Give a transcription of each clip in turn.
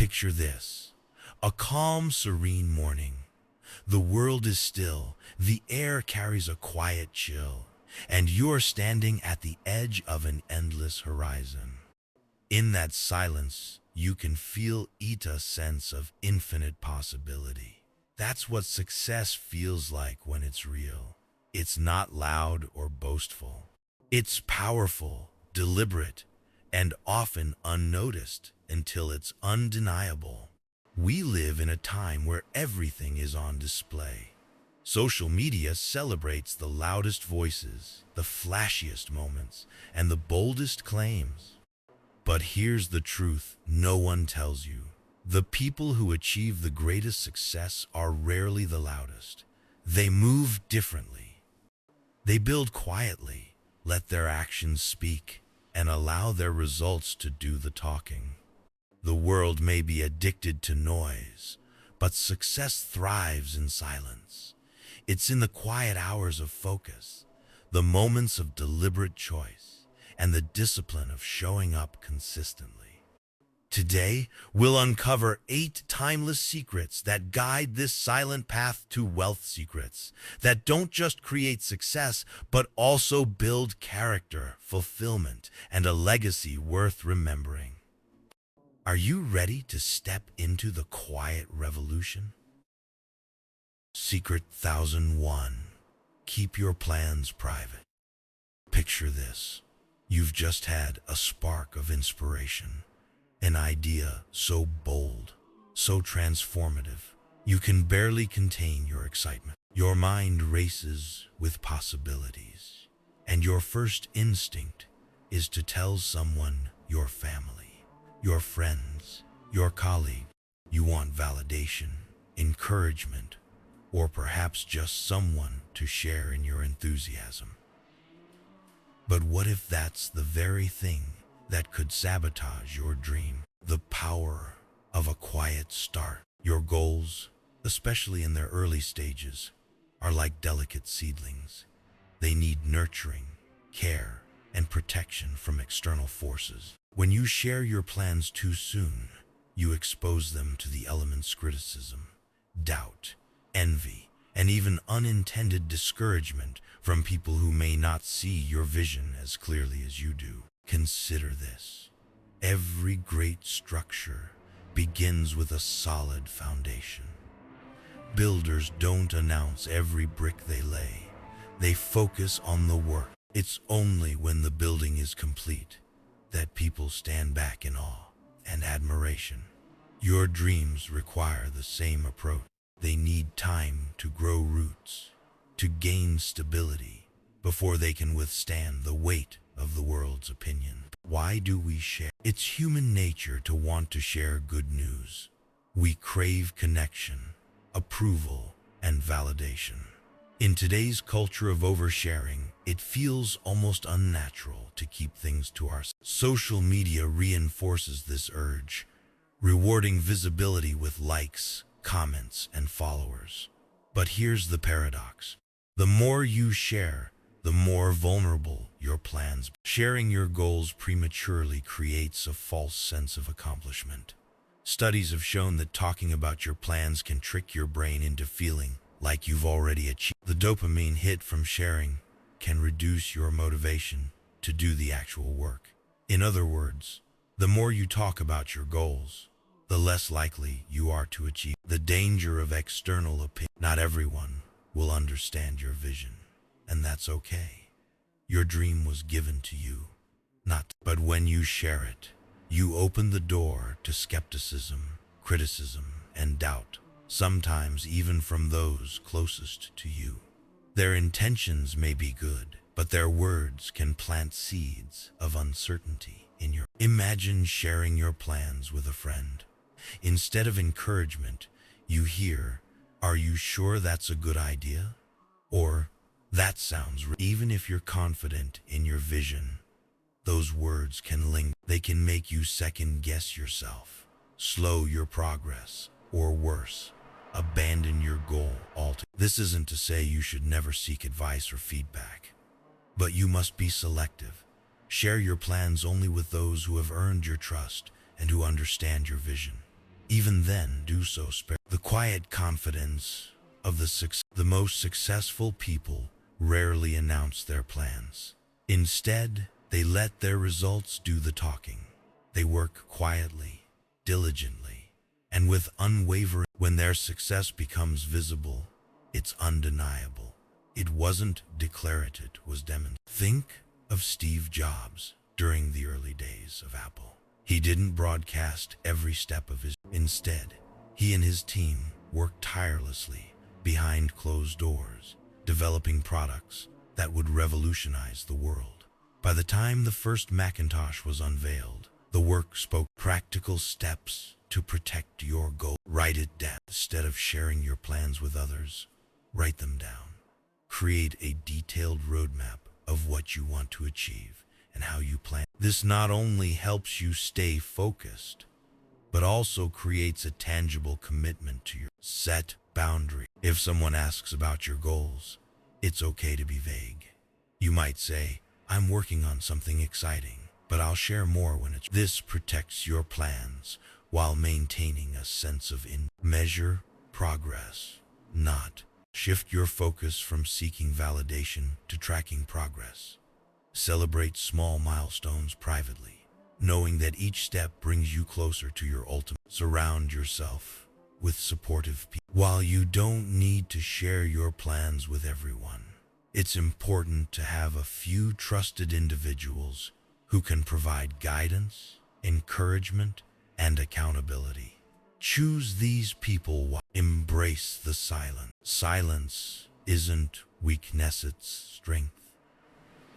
Picture this: a calm, serene morning. The world is still, the air carries a quiet chill, and you're standing at the edge of an endless horizon. In that silence, you can feel a sense of infinite possibility. That's what success feels like when it's real. It's not loud or boastful. It's powerful, deliberate, and often unnoticed until it's undeniable. We live in a time where everything is on display. Social media celebrates the loudest voices, the flashiest moments, and the boldest claims. But here's the truth no one tells you. The people who achieve the greatest success are rarely the loudest. They move differently. They build quietly, let their actions speak, and allow their results to do the talking. The world may be addicted to noise, but success thrives in silence. It's in the quiet hours of focus, the moments of deliberate choice, and the discipline of showing up consistently. Today, we'll uncover 8 timeless secrets that guide this silent path to wealth, secrets that don't just create success, but also build character, fulfillment, and a legacy worth remembering. Are you ready to step into the quiet revolution? Secret 1001. Keep your plans private. Picture this. You've just had a spark of inspiration. An idea so bold, so transformative, you can barely contain your excitement. Your mind races with possibilities, and your first instinct is to tell someone: your family, your friends, your colleague. You want validation, encouragement, or perhaps just someone to share in your enthusiasm. But what if that's the very thing that could sabotage your dream? The power of a quiet start. Your goals, especially in their early stages, are like delicate seedlings. They need nurturing, care, and protection from external forces. When you share your plans too soon, you expose them to the elements: criticism, doubt, envy, and even unintended discouragement from people who may not see your vision as clearly as you do. Consider this. Every great structure begins with a solid foundation. Builders don't announce every brick they lay. They focus on the work. It's only when the building is complete that people stand back in awe and admiration. Your dreams require the same approach. They need time to grow roots, to gain stability, before they can withstand the weight of the world's opinion. Why do we share? It's human nature to want to share good news. We crave connection, approval, and validation. In today's culture of oversharing, it feels almost unnatural to keep things to ourselves. Social media reinforces this urge, rewarding visibility with likes, comments, and followers. But here's the paradox. The more you share, the more vulnerable your plans. Sharing your goals prematurely creates a false sense of accomplishment. Studies have shown that talking about your plans can trick your brain into feeling like you've already achieved. The dopamine hit from sharing can reduce your motivation to do the actual work. In other words, the more you talk about your goals, the less likely you are to achieve. The danger of external opinion. Not everyone will understand your vision, and that's okay. Your dream was given to you, not. But when you share it, you open the door to skepticism, criticism, and doubt, sometimes even from those closest to you. Their intentions may be good, but their words can plant seeds of uncertainty in your. Imagine sharing your plans with a friend. Instead of encouragement, you hear, "Are you sure that's a good idea?" Or, "That sounds." Even if you're confident in your vision, those words can linger. They can make you second guess yourself, slow your progress, or worse, abandon your goal altogether. This isn't to say you should never seek advice or feedback, but you must be selective. Share your plans only with those who have earned your trust and who understand your vision. Even then, do so spare. The quiet confidence of the most successful people rarely announce their plans. Instead, they let their results do the talking. They work quietly, diligently, and with unwavering. When their success becomes visible, it's undeniable. It wasn't declared, it was demonstrated. Think of Steve Jobs during the early days of Apple. He didn't broadcast every step of his. Instead, he and his team worked tirelessly behind closed doors, developing products that would revolutionize the world. By the time the first Macintosh was unveiled, the work spoke practical steps to protect your goal. Write it down. Instead of sharing your plans with others, write them down. Create a detailed roadmap of what you want to achieve and how you plan. This not only helps you stay focused, but also creates a tangible commitment to your set boundary. If someone asks about your goals, it's okay to be vague. You might say, I'm working on something exciting, but I'll share more when it's. This protects your plans while maintaining a sense of measure progress, not shift your focus from seeking validation to tracking progress. Celebrate small milestones privately, knowing that each step brings you closer to your ultimate. Surround yourself with supportive people. While you don't need to share your plans with everyone, it's important to have a few trusted individuals who can provide guidance, encouragement, and accountability. Choose these people while embrace the silence. Silence isn't weakness, it's strength.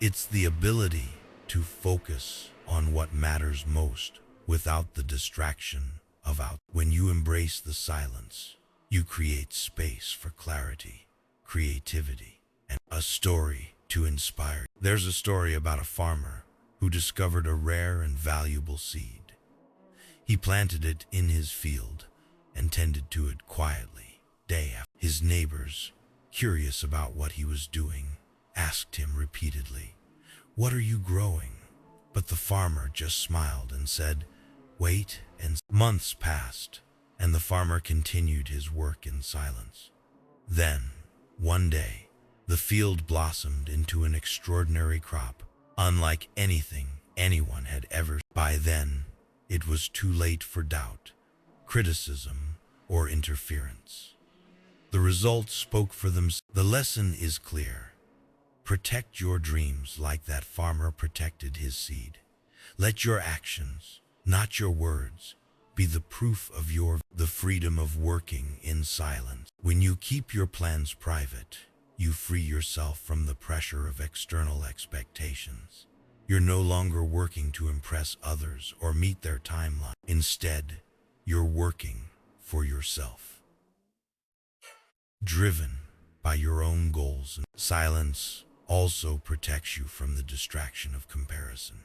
It's the ability to focus on what matters most without the distraction of out. When you embrace the silence, you create space for clarity, creativity, and a story to inspire. There's a story about a farmer who discovered a rare and valuable seed. He planted it in his field and tended to it quietly, day after. His neighbors, curious about what he was doing, asked him repeatedly, "What are you growing?" But the farmer just smiled and said, "Wait." And months passed, and the farmer continued his work in silence. Then, one day, the field blossomed into an extraordinary crop, unlike anything anyone had ever. By then, it was too late for doubt, criticism, or interference. The results spoke for themselves. The lesson is clear. Protect your dreams like that farmer protected his seed. Let your actions, not your words, be the proof of the freedom of working in silence. When you keep your plans private, you free yourself from the pressure of external expectations. You're no longer working to impress others or meet their timeline. Instead, you're working for yourself, driven by your own goals. Silence also protects you from the distraction of comparison.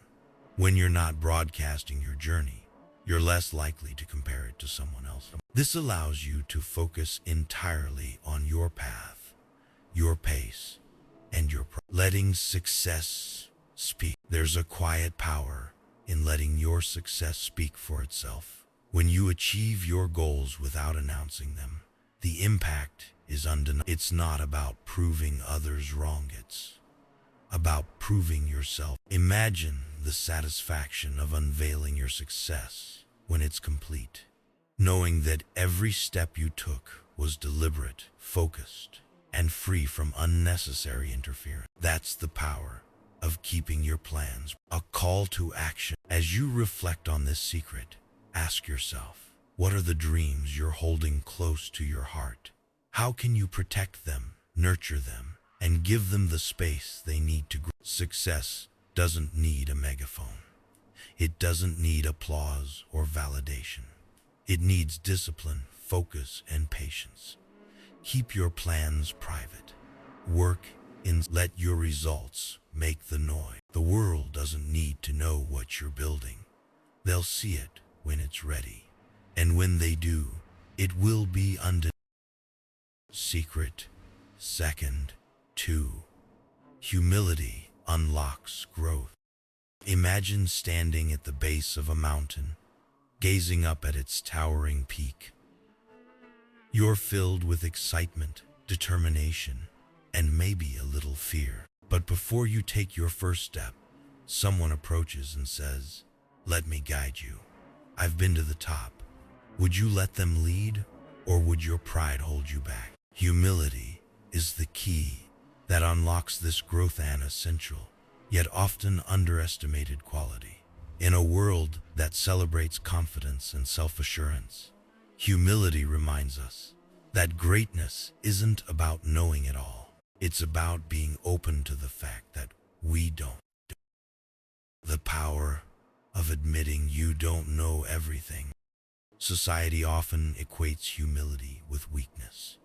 When you're not broadcasting your journey, you're less likely to compare it to someone else. This allows you to focus entirely on your path, your pace, and letting success speak. There's a quiet power in letting your success speak for itself. When you achieve your goals without announcing them, the impact is undeniable. It's not about proving others wrong, it's about proving yourself. Imagine the satisfaction of unveiling your success when it's complete, knowing that every step you took was deliberate, focused, and free from unnecessary interference. That's the power of keeping your plans. A call to action. As you reflect on this secret, ask yourself, what are the dreams you're holding close to your heart? How can you protect them, nurture them, and give them the space they need to grow? Success doesn't need a megaphone. It doesn't need applause or validation. It needs discipline, focus, and patience. Keep your plans private. Work in. Let your results make the noise. The world doesn't need to know what you're building. They'll see it when it's ready. And when they do, it will be undeniable. Secret. Second. 2. Humility unlocks growth. Imagine standing at the base of a mountain, gazing up at its towering peak. You're filled with excitement, determination, and maybe a little fear. But before you take your first step, someone approaches and says, "Let me guide you. I've been to the top." Would you let them lead, or would your pride hold you back? Humility is the key that unlocks this growth and essential, yet often underestimated quality. In a world that celebrates confidence and self-assurance, humility reminds us that greatness isn't about knowing it all. It's about being open to the fact that we don't. The power of admitting you don't know everything. Society often equates humility with weakness.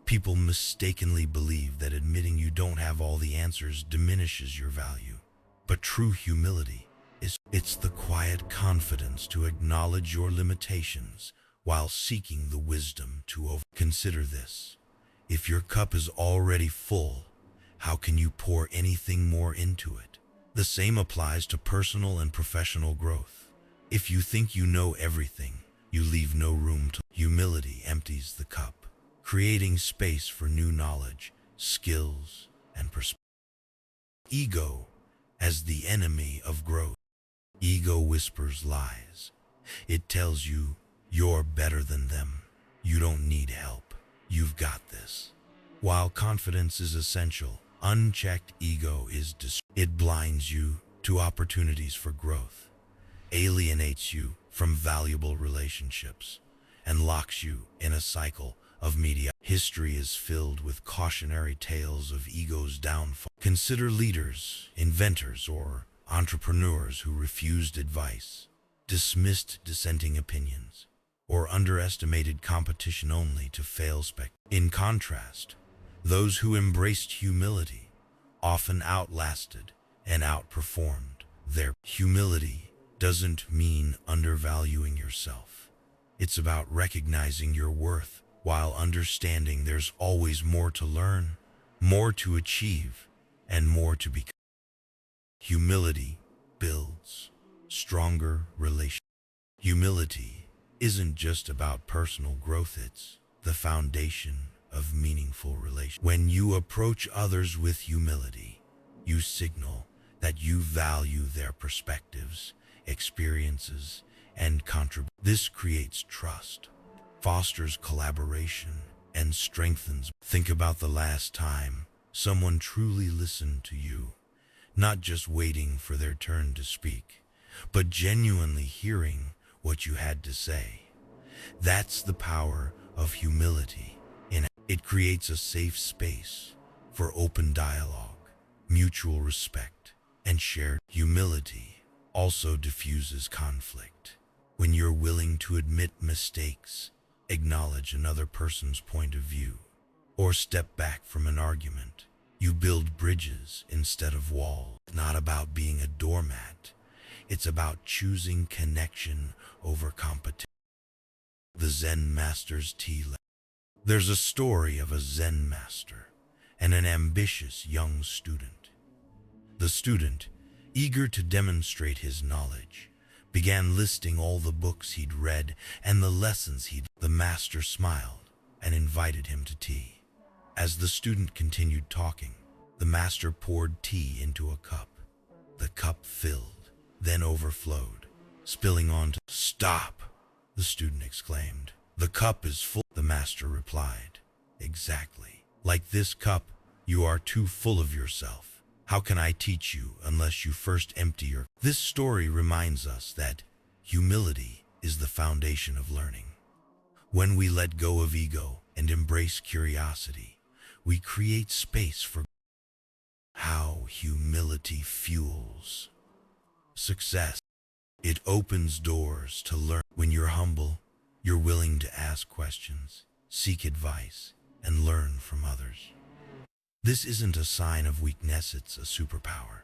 People mistakenly believe that admitting you don't have all the answers diminishes your value. But true humility it's the quiet confidence to acknowledge your limitations while seeking the wisdom to Consider this. If your cup is already full, how can you pour anything more into it? The same applies to personal and professional growth. If you think you know everything, you leave no room to. Humility empties the cup, creating space for new knowledge, skills, and perspective. Ego as the enemy of growth. Ego whispers lies. It tells you you're better than them. You don't need help. You've got this. While confidence is essential, unchecked ego is it blinds you to opportunities for growth, alienates you from valuable relationships, and locks you in a cycle of media. History is filled with cautionary tales of ego's downfall. Consider leaders, inventors, or entrepreneurs who refused advice, dismissed dissenting opinions, or underestimated competition only to fail In contrast, those who embraced humility often outlasted and outperformed. Their humility doesn't mean undervaluing yourself. It's about recognizing your worth while understanding there's always more to learn, more to achieve, and more to become. Humility builds stronger relationships. Humility isn't just about personal growth, it's the foundation of meaningful relations. When you approach others with humility, you signal that you value their perspectives, experiences, and contributions. This creates trust, fosters collaboration, and strengthens. Think about the last time someone truly listened to you, not just waiting for their turn to speak, but genuinely hearing what you had to say. That's the power of humility. It creates a safe space for open dialogue, mutual respect, and shared humility. Also diffuses conflict. When you're willing to admit mistakes, acknowledge another person's point of view, or step back from an argument, you build bridges instead of walls. It's not about being a doormat. It's about choosing connection over competition. The Zen Master's Tea. There's a story of a Zen master and an ambitious young student. The student, eager to demonstrate his knowledge, began listing all the books he'd read and the lessons The master smiled and invited him to tea. As the student continued talking, the master poured tea into a cup. The cup filled, then overflowed, spilling onto. "Stop!" the student exclaimed. "The cup is full." The master replied, "Exactly. Like this cup, you are too full of yourself. How can I teach you unless you first empty your..." This story reminds us that humility is the foundation of learning. When we let go of ego and embrace curiosity, we create space for how humility fuels success. It opens doors to learn. When you're humble, you're willing to ask questions, seek advice, and learn from others. This isn't a sign of weakness, it's a superpower.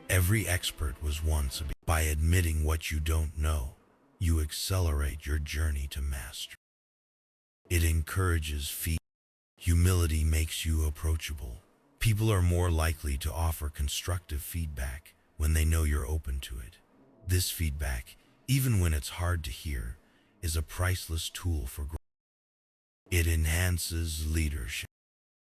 Every expert was once a. By admitting what you don't know, you accelerate your journey to mastery. It encourages Humility makes you approachable. People are more likely to offer constructive feedback when they know you're open to it. This feedback even when it's hard to hear, is a priceless tool for growth. It enhances leadership.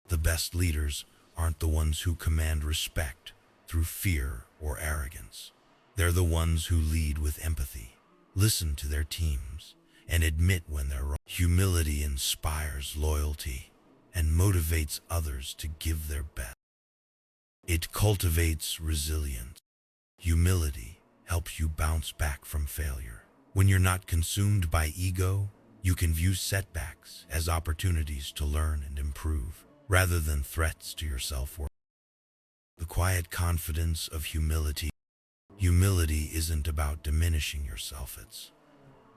The best leaders aren't the ones who command respect through fear or arrogance. They're the ones who lead with empathy, listen to their teams, and admit when they're wrong. Humility inspires loyalty and motivates others to give their best. It cultivates resilience. Humility helps you bounce back from failure. When you're not consumed by ego, you can view setbacks as opportunities to learn and improve, rather than threats to your self-worth. The quiet confidence of humility. Humility isn't about diminishing yourself, it's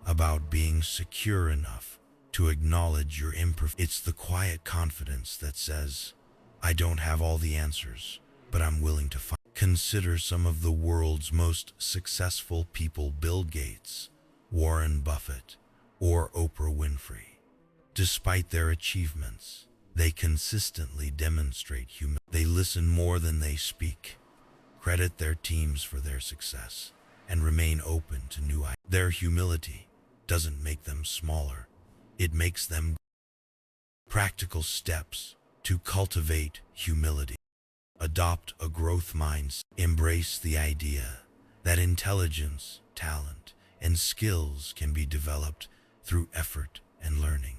about being secure enough to acknowledge your imperfections. It's the quiet confidence that says, I don't have all the answers, but I'm willing to find. Consider some of the world's most successful people: Bill Gates, Warren Buffett, or Oprah Winfrey. Despite their achievements, they consistently demonstrate humility. They listen more than they speak, credit their teams for their success, and remain open to new ideas. Their humility doesn't make them smaller, it makes them. Practical steps to cultivate humility. Adopt a growth mindset. Embrace the idea that intelligence, talent, and skills can be developed through effort and learning.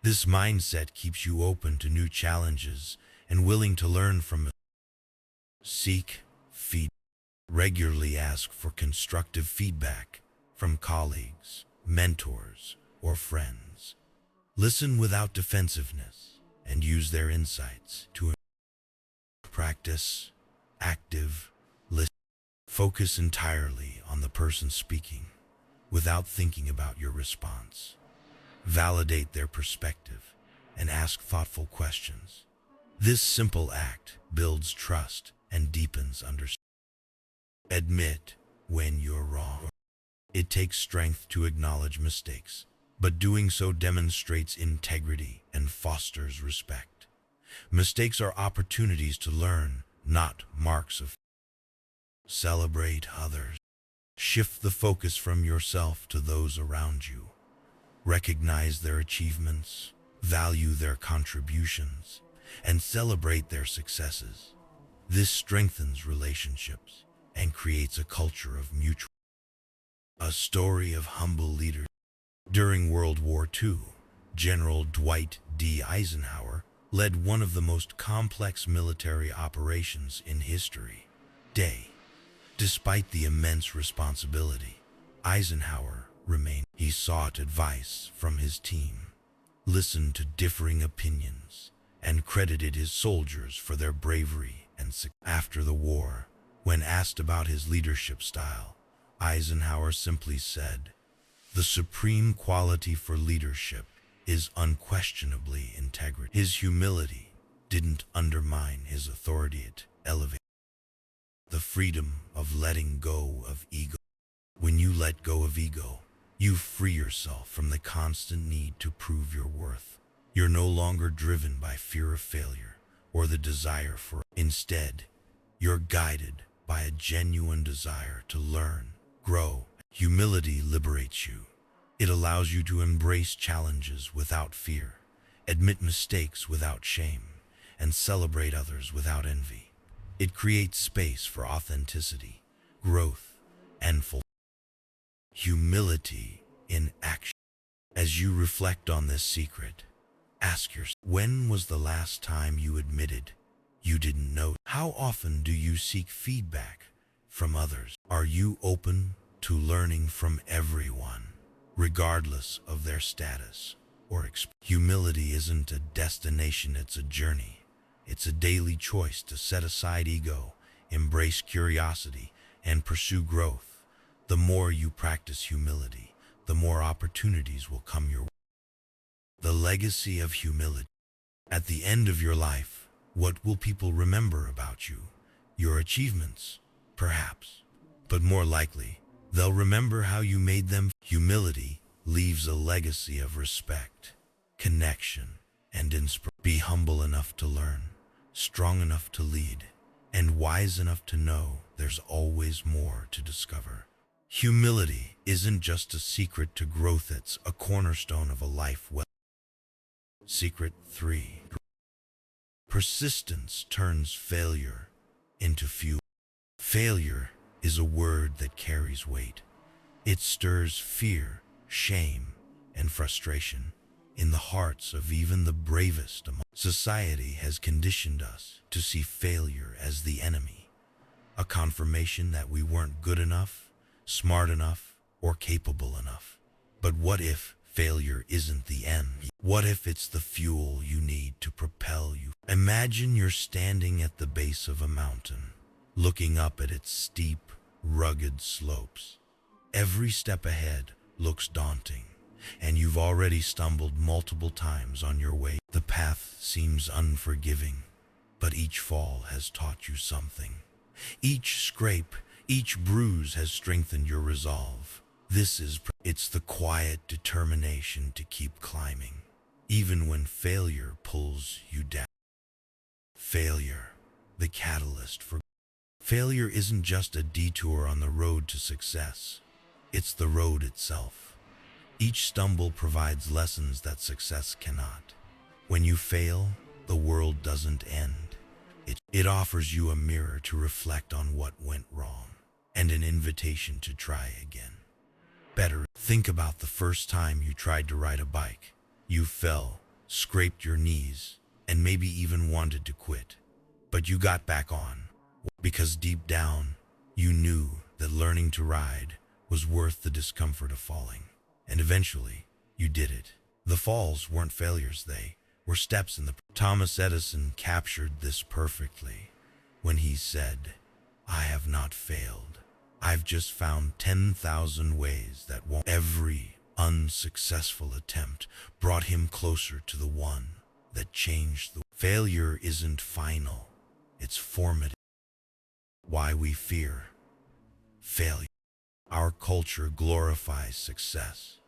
This mindset keeps you open to new challenges and willing to learn from it. Seek feedback. Regularly ask for constructive feedback from colleagues, mentors, or friends. Listen without defensiveness and use their insights to practice active listening. Focus entirely on the person speaking without thinking about your response. Validate their perspective and ask thoughtful questions. This simple act builds trust and deepens understanding. Admit when you're wrong. It takes strength to acknowledge mistakes, but doing so demonstrates integrity and fosters respect. Mistakes are opportunities to learn, not marks of. Celebrate others. Shift the focus from yourself to those around you. Recognize their achievements, value their contributions, and celebrate their successes. This strengthens relationships and creates a culture of mutual. A story of humble leaders. During World War II, General Dwight D. Eisenhower led one of the most complex military operations in history. Despite the immense responsibility, Eisenhower remained. He sought advice from his team, listened to differing opinions, and credited his soldiers for their bravery and success. After the war, when asked about his leadership style, Eisenhower simply said, "The supreme quality for leadership is unquestionably integrity." His humility didn't undermine his authority, it elevated. The freedom of letting go of ego. When you let go of ego, you free yourself from the constant need to prove your worth. You're no longer driven by fear of failure or the desire for. Instead, you're guided by a genuine desire to learn, grow. Humility liberates you. It allows you to embrace challenges without fear, admit mistakes without shame, and celebrate others without envy. It creates space for authenticity, growth, and fulfillment. Humility in action. As you reflect on this secret, ask yourself, when was the last time you admitted you didn't know? How often do you seek feedback from others? Are you open to learning from everyone, regardless of their status or experience? Humility isn't a destination, it's a journey. It's a daily choice to set aside ego, embrace curiosity, and pursue growth. The more you practice humility, the more opportunities will come your way. The legacy of humility. At the end of your life, what will people remember about you? Your achievements, perhaps. But more likely, they'll remember how you made them. Humility leaves a legacy of respect, connection, and inspiration. Be humble enough to learn, strong enough to lead, and wise enough to know there's always more to discover. Humility isn't just a secret to growth, it's a cornerstone of a life well. Secret 3. Persistence turns failure into fuel. Failure is a word that carries weight. It stirs fear, shame, and frustration in the hearts of even the bravest among. Society has conditioned us to see failure as the enemy, a confirmation that we weren't good enough, smart enough, or capable enough. But what if failure isn't the end? What if it's the fuel you need to propel you? Imagine you're standing at the base of a mountain, looking up at its steep, rugged slopes. Every step ahead looks daunting, and you've already stumbled multiple times on your way. The path seems unforgiving, but each fall has taught you something. Each scrape, each bruise has strengthened your resolve. It's the quiet determination to keep climbing, even when failure pulls you down. Failure, the catalyst for. Failure isn't just a detour on the road to success. It's the road itself. Each stumble provides lessons that success cannot. When you fail, the world doesn't end. It offers you a mirror to reflect on what went wrong and an invitation to try again. Better, think about the first time you tried to ride a bike. You fell, scraped your knees, and maybe even wanted to quit. But you got back on, because deep down, you knew that learning to ride was worth the discomfort of falling. And eventually, you did it. The falls weren't failures, they were steps in the. Thomas Edison captured this perfectly when he said, "I have not failed. I've just found 10,000 ways that won't." Every unsuccessful attempt brought him closer to the one that changed the. Failure isn't final, it's formative. Why we fear failure. Our culture glorifies success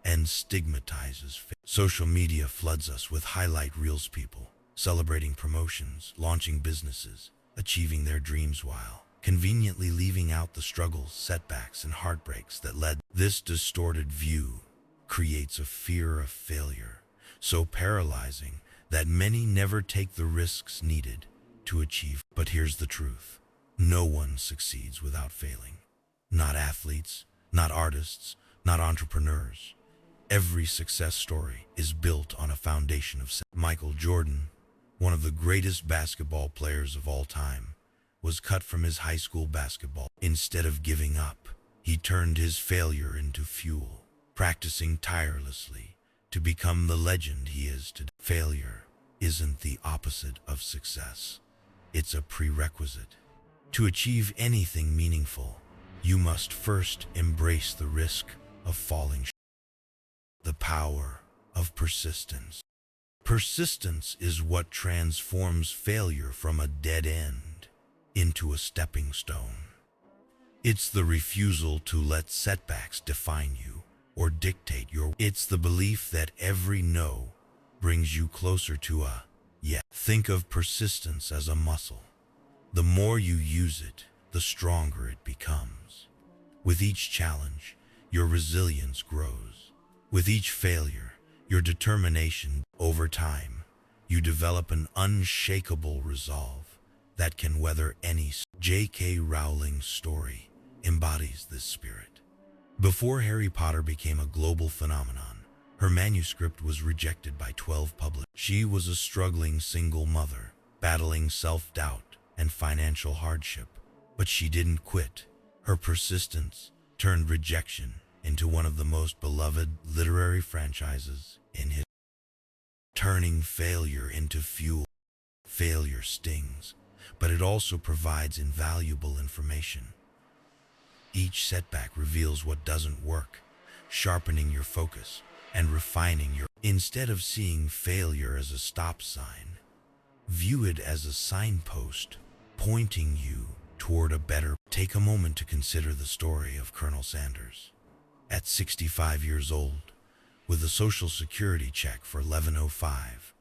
and stigmatizes failure. Social media floods us with highlight reels, people celebrating promotions, launching businesses, achieving their dreams while conveniently leaving out the struggles, setbacks, and heartbreaks that led. This distorted view creates a fear of failure so paralyzing that many never take the risks needed to achieve. But here's the truth. No one succeeds without failing. Not athletes, not artists, not entrepreneurs. Every success story is built on a foundation of. Michael Jordan, one of the greatest basketball players of all time, was cut from his high school basketball. Instead of giving up, he turned his failure into fuel, practicing tirelessly to become the legend he is today. Failure isn't the opposite of success. It's a prerequisite. To achieve anything meaningful, you must first embrace the risk of falling. The power of persistence. Persistence is what transforms failure from a dead end into a stepping stone. It's the refusal to let setbacks define you or dictate your. It's the belief that every no brings you closer to a yes. Think of persistence as a muscle. The more you use it, the stronger it becomes. With each challenge, your resilience grows. With each failure, your determination. Over time, you develop an unshakable resolve that can weather any. J.K. Rowling's story embodies this spirit. Before Harry Potter became a global phenomenon, her manuscript was rejected by 12 publishers. She was a struggling single mother, battling self-doubt and financial hardship. But she didn't quit. Her persistence turned rejection into one of the most beloved literary franchises in history. Turning failure into fuel. Failure stings, but it also provides invaluable information. Each setback reveals what doesn't work, sharpening your focus and refining your. Instead of seeing failure as a stop sign, view it as a signpost pointing you toward a better. Take a moment to consider the story of Colonel Sanders. At 65 years old, with a Social Security check for $11.05,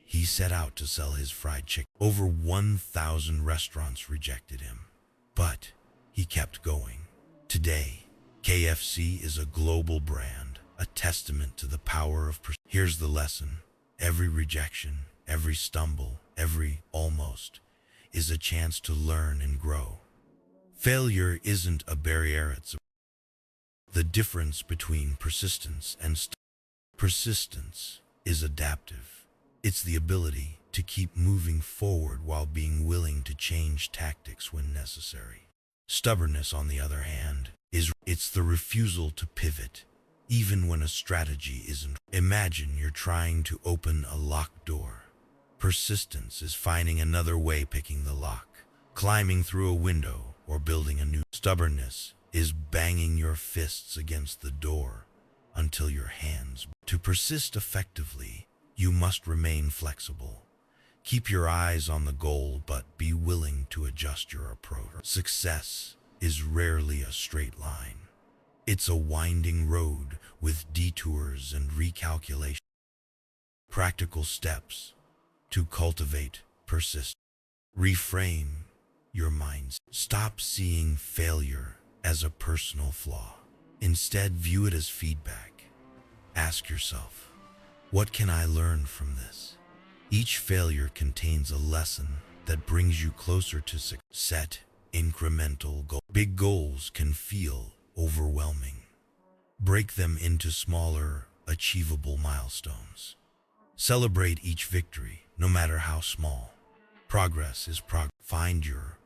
he set out to sell his fried chicken. Over 1,000 restaurants rejected him, but he kept going. Today, KFC is a global brand, a testament to the power of Here's the lesson. Every rejection, every stumble, every almost is a chance to learn and grow. Failure isn't a barrier, it's the difference between persistence and persistence is adaptive. It's the ability to keep moving forward while being willing to change tactics when necessary. Stubbornness, on the other hand, it's the refusal to pivot, even when a strategy isn't. Imagine you're trying to open a locked door. Persistence is finding another way, picking the lock, climbing through a window, or building a new. Stubbornness is banging your fists against the door until your hands. To persist effectively, you must remain flexible. Keep your eyes on the goal, but be willing to adjust your approach. Success is rarely a straight line. It's a winding road with detours and recalculation. Practical steps to cultivate persistence. Reframe your mind. Stop seeing failure as a personal flaw. Instead, view it as feedback. Ask yourself, what can I learn from this? Each failure contains a lesson that brings you closer to success. Set incremental goals. Big goals can feel overwhelming. Break them into smaller, achievable milestones. Celebrate each victory, no matter how small. Progress is progress. Find your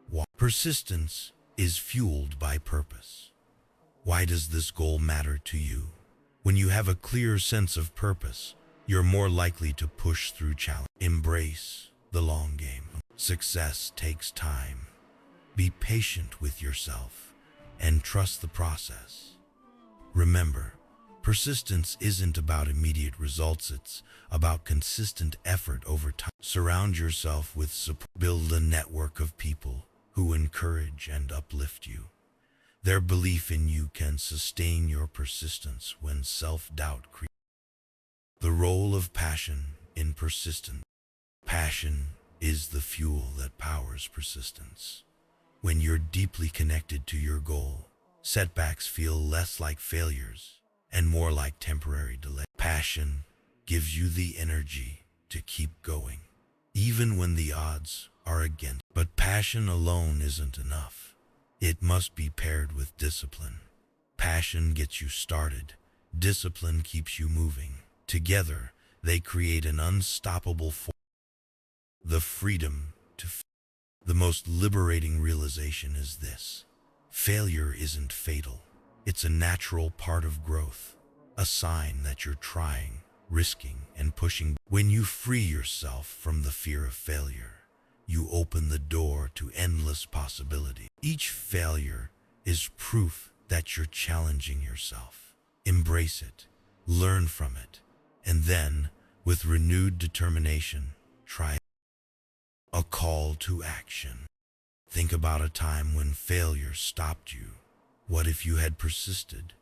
why. Persistence is fueled by purpose. Why does this goal matter to you? When you have a clear sense of purpose, you're more likely to push through challenge. Embrace the long game. Success takes time. Be patient with yourself and trust the process. Remember, persistence isn't about immediate results, it's about consistent effort over time. Surround yourself with support. Build a network of people who encourage and uplift you. Their belief in you can sustain your persistence when self-doubt creeps. The role of passion in persistence. Passion is the fuel that powers persistence. When you're deeply connected to your goal, setbacks feel less like failures and more like temporary delay. Passion gives you the energy to keep going, even when the odds are against. But passion alone isn't enough. It must be paired with discipline. Passion gets you started. Discipline keeps you moving. Together, they create an unstoppable force. The freedom to The most liberating realization is this. Failure isn't fatal. It's a natural part of growth, a sign that you're trying, risking, and pushing. When you free yourself from the fear of failure, you open the door to endless possibility. Each failure is proof that you're challenging yourself. Embrace it, learn from it, and then, with renewed determination, try. A call to action. Think about a time when failure stopped you. What if you had persisted?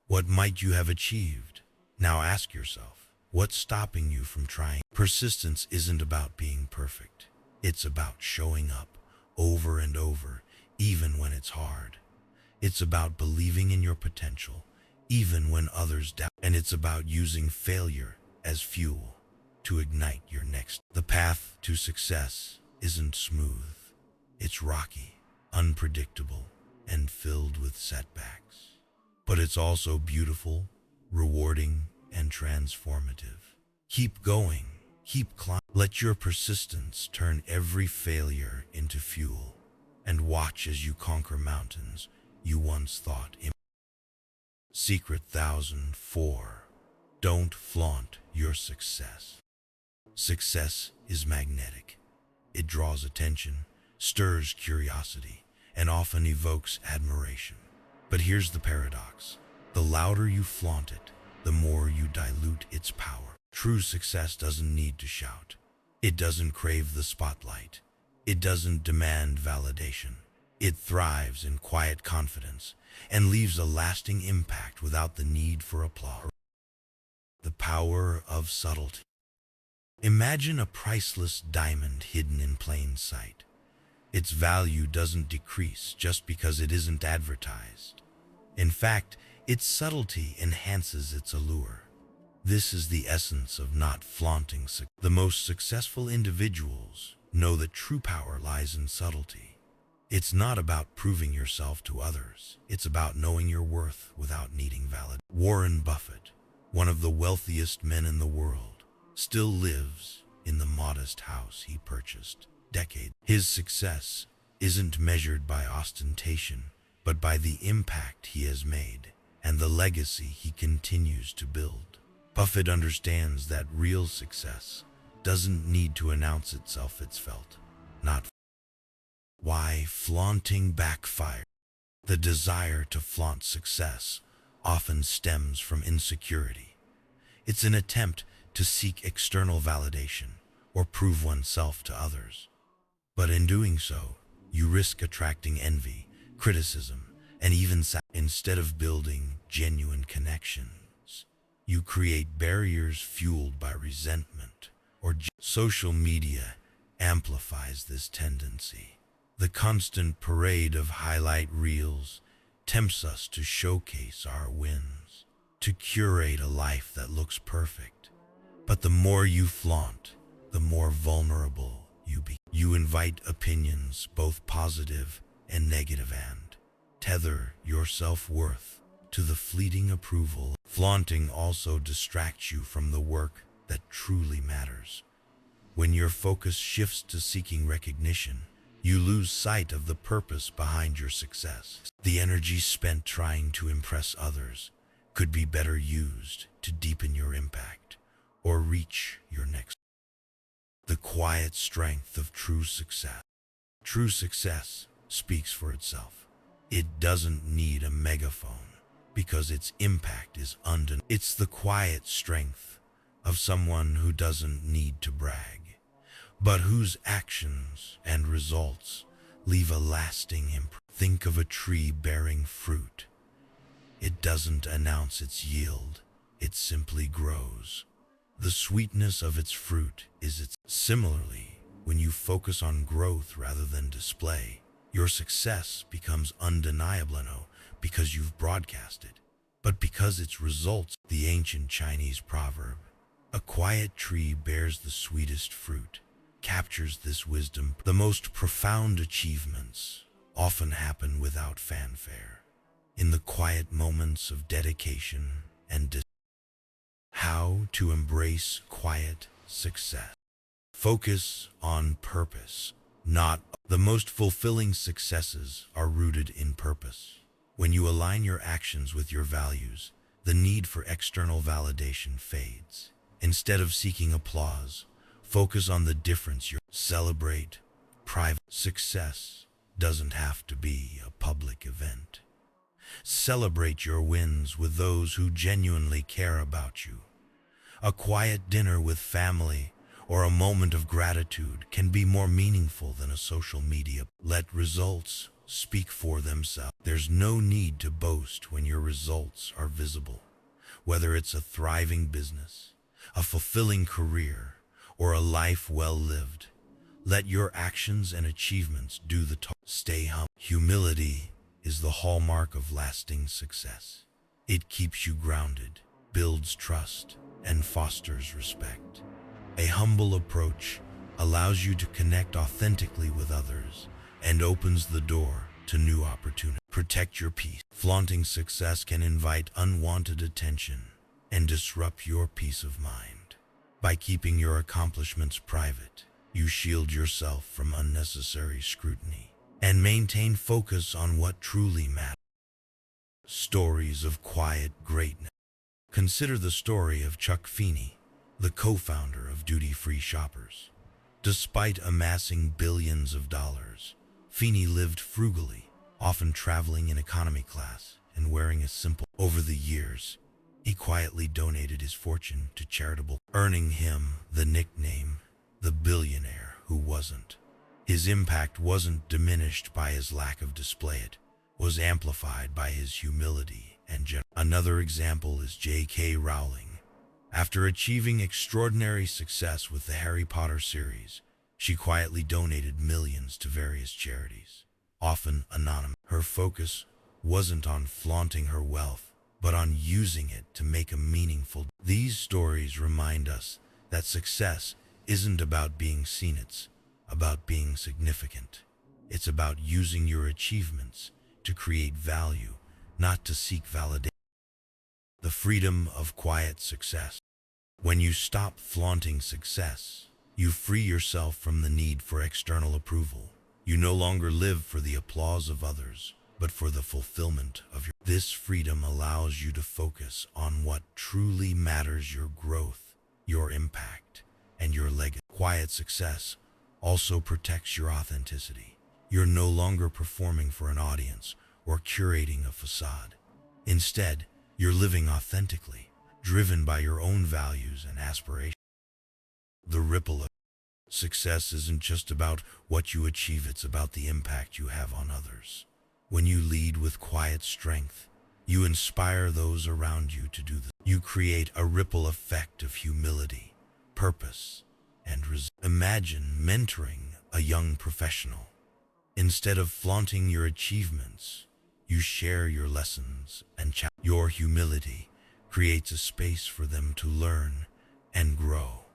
What might you have achieved? Now ask yourself, what's stopping you from trying? Persistence isn't about being perfect. It's about showing up over and over, even when it's hard. It's about believing in your potential, even when others doubt. And it's about using failure as fuel to ignite your next. The path to success isn't smooth. It's rocky, unpredictable, and filled with setbacks. But it's also beautiful, rewarding, and transformative. Keep going, keep climbing. Let your persistence turn every failure into fuel, and watch as you conquer mountains you once thought impossible. Secret 1004. Don't flaunt your success. Success is magnetic. It draws attention, stirs curiosity, and often evokes admiration. But here's the paradox. The louder you flaunt it, the more you dilute its power. True success doesn't need to shout. It doesn't crave the spotlight. It doesn't demand validation. It thrives in quiet confidence and leaves a lasting impact without the need for applause. The power of subtlety. Imagine a priceless diamond hidden in plain sight. Its value doesn't decrease just because it isn't advertised. In fact, its subtlety enhances its allure. This is the essence of not flaunting. The most successful individuals know that true power lies in subtlety. It's not about proving yourself to others. It's about knowing your worth without needing validation. Warren Buffett, one of the wealthiest men in the world, still lives in the modest house he purchased decades. His success isn't measured by ostentation, but by the impact he has made and the legacy he continues to build. Buffett understands that real success doesn't need to announce itself, it's felt, not. Why flaunting backfires. The desire to flaunt success often stems from insecurity. It's an attempt to seek external validation or prove oneself to others. But in doing so, you risk attracting envy, criticism, and even instead of building genuine connections, you create barriers fueled by resentment or social media amplifies this tendency. The constant parade of highlight reels tempts us to showcase our wins, to curate a life that looks perfect. But the more you flaunt, the more vulnerable you become. You invite opinions, both positive and negative, and tether your self-worth to the fleeting approval. Flaunting also distracts you from the work that truly matters. When your focus shifts to seeking recognition, you lose sight of the purpose behind your success. The energy spent trying to impress others could be better used to deepen your impact or reach your next. The quiet strength of true success. True success speaks for itself. It doesn't need a megaphone because its impact is undeniable. It's the quiet strength of someone who doesn't need to brag, but whose actions and results leave a lasting imprint. Think of a tree bearing fruit. It doesn't announce its yield, it simply grows. The sweetness of its fruit is its. Similarly, when you focus on growth rather than display, your success becomes undeniable, no, because you've broadcasted, but because its results. The ancient Chinese proverb, "A quiet tree bears the sweetest fruit," captures this wisdom. The most profound achievements often happen without fanfare, in the quiet moments of dedication and how to embrace quiet success. Focus on purpose, not. The most fulfilling successes are rooted in purpose. When you align your actions with your values, the need for external validation fades. Instead of seeking applause, focus on the difference you celebrate. Private success doesn't have to be a public event. Celebrate your wins with those who genuinely care about you. A quiet dinner with family or a moment of gratitude can be more meaningful than a social media. Let results speak for themselves. There's no need to boast when your results are visible. Whether it's a thriving business, a fulfilling career, or a life well lived, let your actions and achievements do the talk. Stay humble. Humility is the hallmark of lasting success. It keeps you grounded, builds trust, and fosters respect. A humble approach allows you to connect authentically with others and opens the door to new opportunities. Protect your peace. Flaunting success can invite unwanted attention and disrupt your peace of mind. By keeping your accomplishments private, you shield yourself from unnecessary scrutiny and maintain focus on what truly matters. Stories of quiet greatness. Consider the story of Chuck Feeney, the co-founder of duty-free shoppers. Despite amassing billions of dollars, Feeney lived frugally, often traveling in economy class and wearing a simple. Over the years, he quietly donated his fortune to charitable, earning him the nickname, the billionaire who wasn't. His impact wasn't diminished by his lack of display, it was amplified by his humility and generosity. Another example is J.K. Rowling. After achieving extraordinary success with the Harry Potter series, she quietly donated millions to various charities, often anonymous. Her focus wasn't on flaunting her wealth, but on using it to make a meaningful. These stories remind us that success isn't about being seen, it's about being significant. It's about using your achievements to create value, not to seek validation. The freedom of quiet success. When you stop flaunting success, you free yourself from the need for external approval. You no longer live for the applause of others, but for the fulfillment of your. This freedom allows you to focus on what truly matters: your growth, your impact, and your legacy. Quiet success also protects your authenticity. You're no longer performing for an audience or curating a facade. Instead, you're living authentically, driven by your own values and aspirations. The ripple of success isn't just about what you achieve, it's about the impact you have on others. When you lead with quiet strength, you inspire those around you to do the. You create a ripple effect of humility, purpose, and resilience. Imagine mentoring a young professional. Instead of flaunting your achievements, you share your lessons and your humility creates a space for them to learn and grow,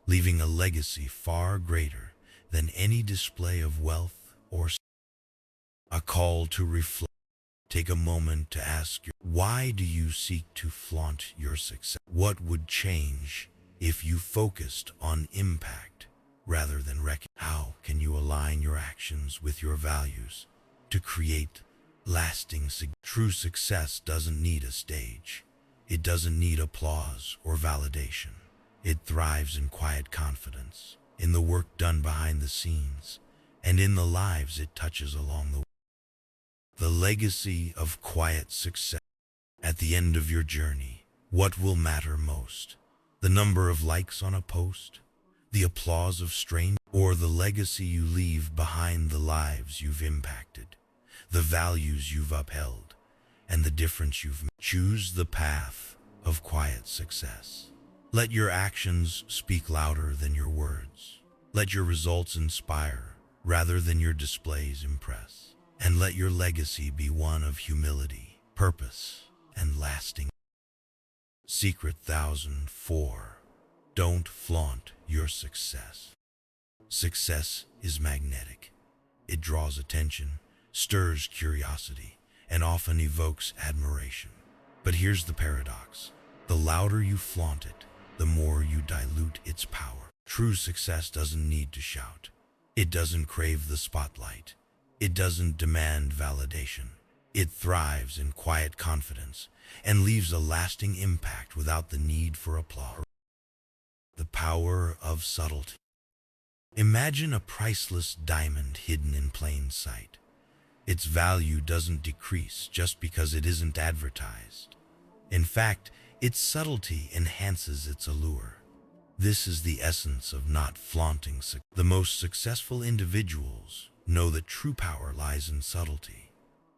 leaving a legacy far greater than any display of wealth or. A call to reflect. Take a moment to ask why do you seek to flaunt your success? What would change if you focused on impact rather than recognition? How can you align your actions with your values to create lasting success? True success doesn't need a stage. It doesn't need applause or validation. It thrives in quiet confidence, in the work done behind the scenes, and in the lives it touches along the way. The legacy of quiet success. At the end of your journey, what will matter most? The number of likes on a post? The applause of strangers? Or the legacy you leave behind, the lives you've impacted, the values you've upheld, and the difference you've made? Choose the path of quiet success. Let your actions speak louder than your words. Let your results inspire rather than your displays impress. And let your legacy be one of humility, purpose, and lasting. Secret 1004. Don't flaunt your success. Success is magnetic. It draws attention, stirs curiosity, and often evokes admiration. But here's the paradox. The louder you flaunt it, the more you dilute its power. True success doesn't need to shout. It doesn't crave the spotlight. It doesn't demand validation. It thrives in quiet confidence and leaves a lasting impact without the need for applause. The power of subtlety. Imagine a priceless diamond hidden in plain sight. Its value doesn't decrease just because it isn't advertised. In fact, its subtlety enhances its allure. This is the essence of not flaunting success. The most successful individuals know that true power lies in subtlety.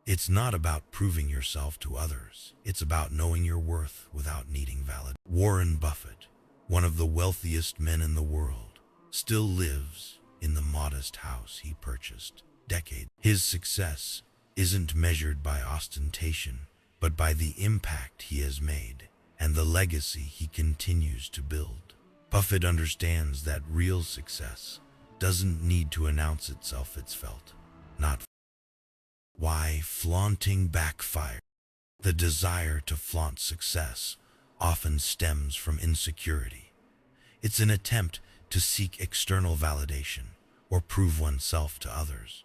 It's not about proving yourself to others. It's about knowing your worth without needing validation. Warren Buffett, one of the wealthiest men in the world, still lives in the modest house he purchased decades. His success isn't measured by ostentation, but by the impact he has made and the legacy he continues to build. Buffett understands that real success doesn't need to announce itself, it's felt, not. Why flaunting backfires. The desire to flaunt success often stems from insecurity. It's an attempt to seek external validation or prove oneself to others.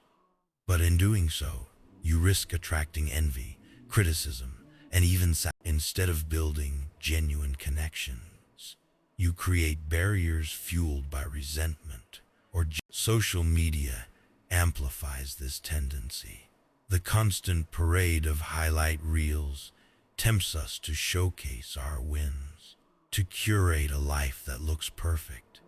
But in doing so, you risk attracting envy, criticism, and even instead of building genuine connections, you create barriers fueled by resentment or social media amplifies this tendency. The constant parade of highlight reels tempts us to showcase our wins, to curate a life that looks perfect.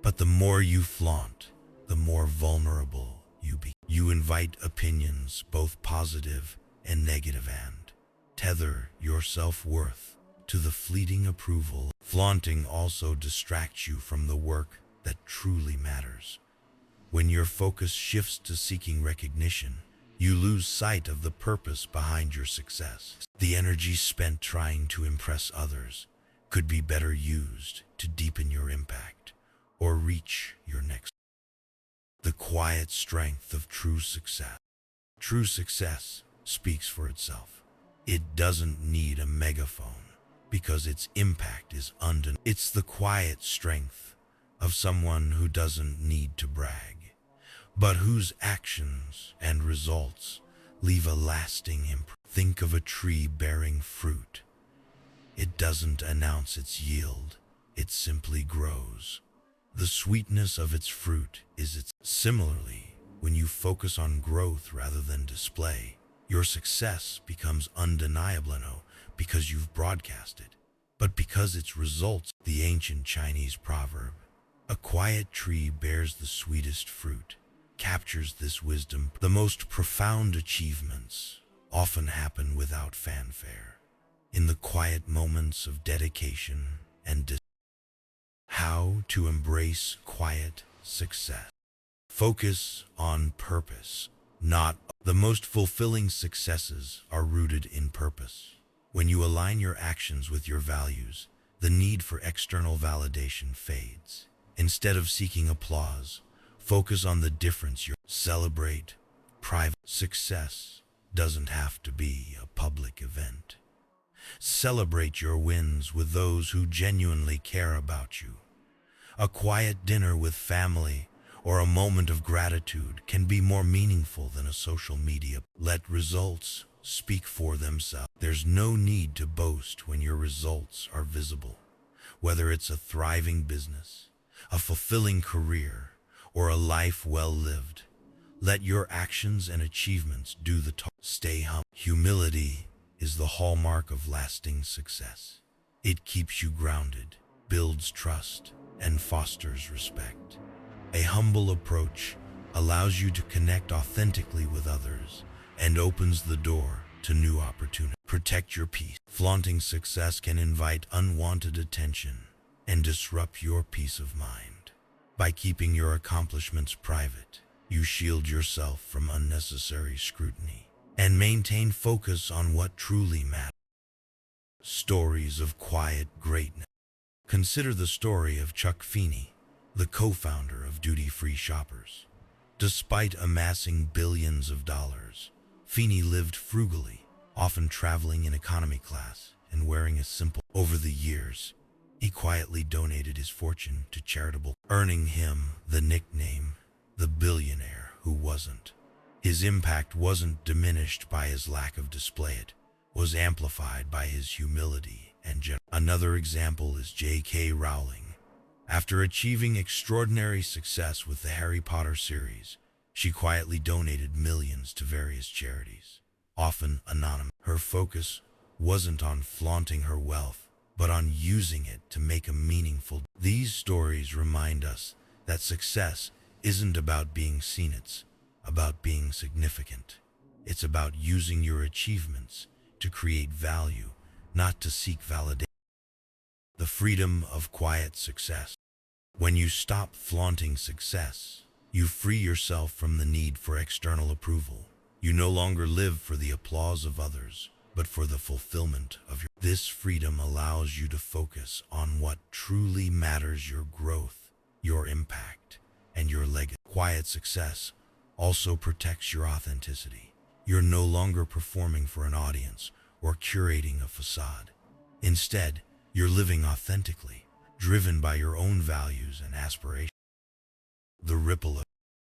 But the more you flaunt, the more vulnerable you become. You invite opinions, both positive and negative, and tether your self-worth to the fleeting approval. Flaunting also distracts you from the work that truly matters. When your focus shifts to seeking recognition, You lose sight of the purpose behind your success. The energy spent trying to impress others could be better used to deepen your impact or reach your next. The quiet strength of true success. True success speaks for itself. It doesn't need a megaphone because its impact is undeniable. It's the quiet strength of someone who doesn't need to brag, but whose actions and results leave a lasting imprint. Think of a tree bearing fruit. It doesn't announce its yield, it simply grows. The sweetness of its fruit is its. Similarly, when you focus on growth rather than display, your success becomes undeniable, no, because you've broadcasted, but because its results. The ancient Chinese proverb, "A quiet tree bears the sweetest fruit," captures this wisdom. The most profound achievements often happen without fanfare, in the quiet moments of dedication and how to embrace quiet success. Focus on purpose, not. The most fulfilling successes are rooted in purpose. When you align your actions with your values, the need for external validation fades. Instead of seeking applause, focus on the difference you celebrate. Private success doesn't have to be a public event. Celebrate your wins with those who genuinely care about you. A quiet dinner with family or a moment of gratitude can be more meaningful than a social media. Let results speak for themselves. There's no need to boast when your results are visible. Whether it's a thriving business, a fulfilling career, or a life well lived, let your actions and achievements do the talk. Stay humble. Humility is the hallmark of lasting success. It keeps you grounded, builds trust, and fosters respect. A humble approach allows you to connect authentically with others and opens the door to new opportunities. Protect your peace. Flaunting success can invite unwanted attention and disrupt your peace of mind. By keeping your accomplishments private, you shield yourself from unnecessary scrutiny and maintain focus on what truly matters. Stories of quiet greatness. Consider the story of Chuck Feeney, the co-founder of duty-free shoppers. Despite amassing billions of dollars, Feeney lived frugally, often traveling in economy class and wearing a simple. Over the years, he quietly donated his fortune to charitable, earning him the nickname, the billionaire who wasn't. His impact wasn't diminished by his lack of display, it was amplified by his humility and generosity. Another example is J.K. Rowling. After achieving extraordinary success with the Harry Potter series, she quietly donated millions to various charities, often anonymous. Her focus wasn't on flaunting her wealth, but on using it to make a meaningful. These stories remind us that success isn't about being seen, it's about being significant. It's about using your achievements to create value, not to seek validation. The freedom of quiet success. When you stop flaunting success, you free yourself from the need for external approval. You no longer live for the applause of others, but for the fulfillment of your. This freedom allows you to focus on what truly matters: your growth, your impact, and your legacy. Quiet success also protects your authenticity. You're no longer performing for an audience or curating a facade. Instead, you're living authentically, driven by your own values and aspirations. The ripple of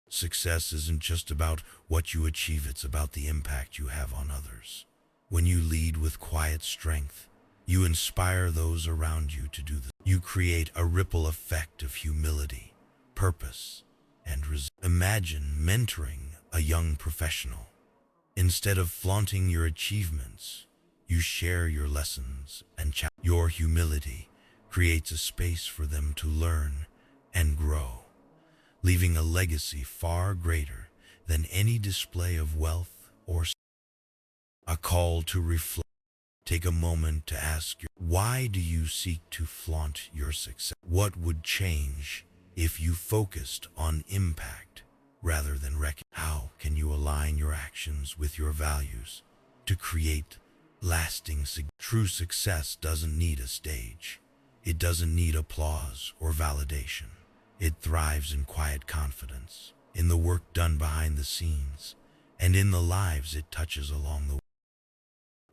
success isn't just about what you achieve, it's about the impact you have on others. When you lead with quiet strength, you inspire those around you to do the. You create a ripple effect of humility, purpose, and resilience. Imagine mentoring a young professional. Instead of flaunting your achievements, you share your lessons and challenges. Your humility creates a space for them to learn and grow, leaving a legacy far greater than any display of wealth or. A call to reflect. Take a moment to ask why do you seek to flaunt your success? What would change if you focused on impact rather than wreck it. How can you align your actions with your values to create lasting True success doesn't need a stage. It doesn't need applause or validation. It thrives in quiet confidence, in the work done behind the scenes, and in the lives it touches along the way.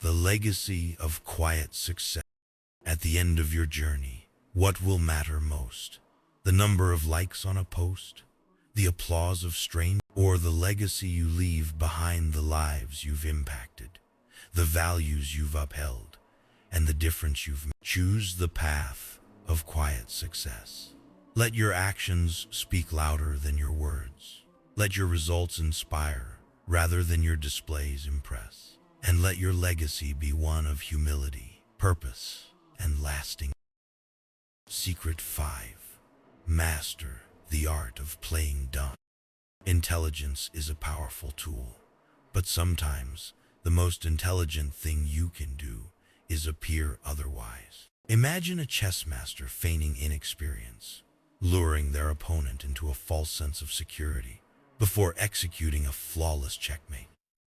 The legacy of quiet success. At the end of your journey, what will matter most? The number of likes on a post? The applause of strangers? Or the legacy you leave behind, the lives you've impacted, the values you've upheld, and the difference you've made? Choose the path of quiet success. Let your actions speak louder than your words. Let your results inspire rather than your displays impress. And let your legacy be one of humility, purpose, and lasting. Secret 5. Master the art of playing dumb. Intelligence is a powerful tool, but sometimes the most intelligent thing you can do is appear otherwise. Imagine a chess master feigning inexperience, luring their opponent into a false sense of security before executing a flawless checkmate.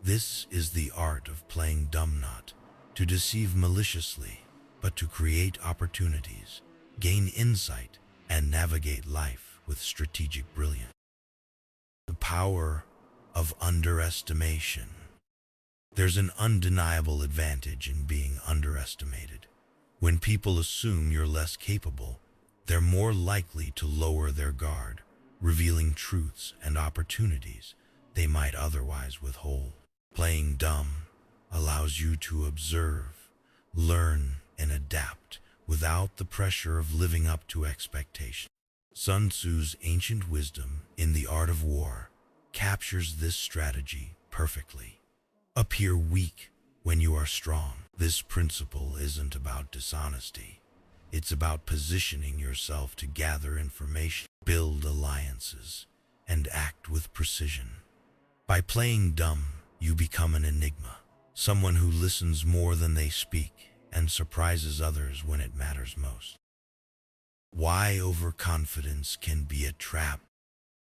This is the art of playing dumb, not to deceive maliciously, but to create opportunities, gain insight, and navigate life with strategic brilliance. The power of underestimation. There's an undeniable advantage in being underestimated. When people assume you're less capable, they're more likely to lower their guard, revealing truths and opportunities they might otherwise withhold. Playing dumb allows you to observe, learn, and adapt without the pressure of living up to expectations. Sun Tzu's ancient wisdom in the art of war captures this strategy perfectly. Appear weak when you are strong. This principle isn't about dishonesty. It's about positioning yourself to gather information, build alliances, and act with precision. By playing dumb, you become an enigma, someone who listens more than they speak and surprises others when it matters most. Why overconfidence can be a trap.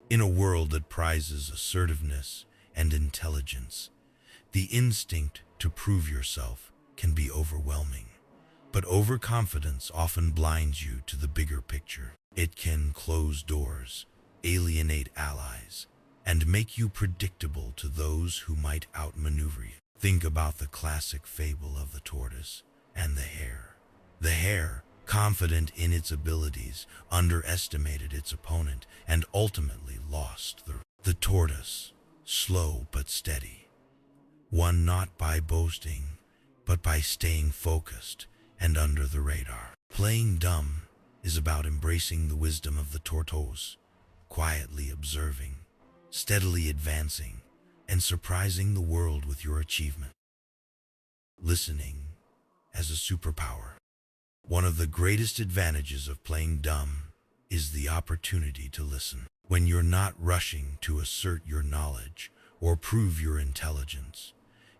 In a world that prizes assertiveness and intelligence, the instinct to prove yourself can be overwhelming. But overconfidence often blinds you to the bigger picture. It can close doors, alienate allies, and make you predictable to those who might outmaneuver you. Think about the classic fable of the tortoise and the hare. The hare, confident in its abilities, underestimated its opponent and ultimately lost. The tortoise, slow but steady, won not by boasting, but by staying focused and under the radar. Playing dumb is about embracing the wisdom of the tortoise, quietly observing, steadily advancing, and surprising the world with your achievement. Listening as a superpower. One of the greatest advantages of playing dumb is the opportunity to listen. When you're not rushing to assert your knowledge or prove your intelligence,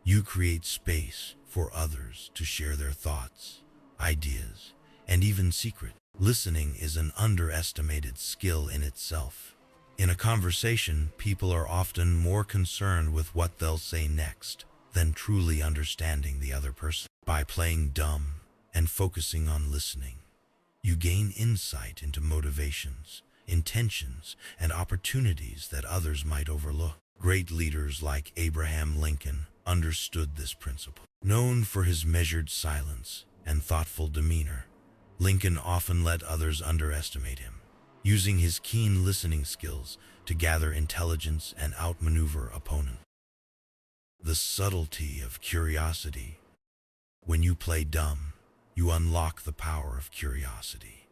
you create space for others to share their thoughts, ideas, and even secrets. Listening is an underestimated skill in itself. In a conversation, people are often more concerned with what they'll say next than truly understanding the other person. By playing dumb and focusing on listening, you gain insight into motivations, intentions, and opportunities that others might overlook. Great leaders like Abraham Lincoln understood this principle. Known for his measured silence and thoughtful demeanor, Lincoln often let others underestimate him, using his keen listening skills to gather intelligence and outmaneuver opponents. The subtlety of curiosity. When you play dumb, you unlock the power of curiosity.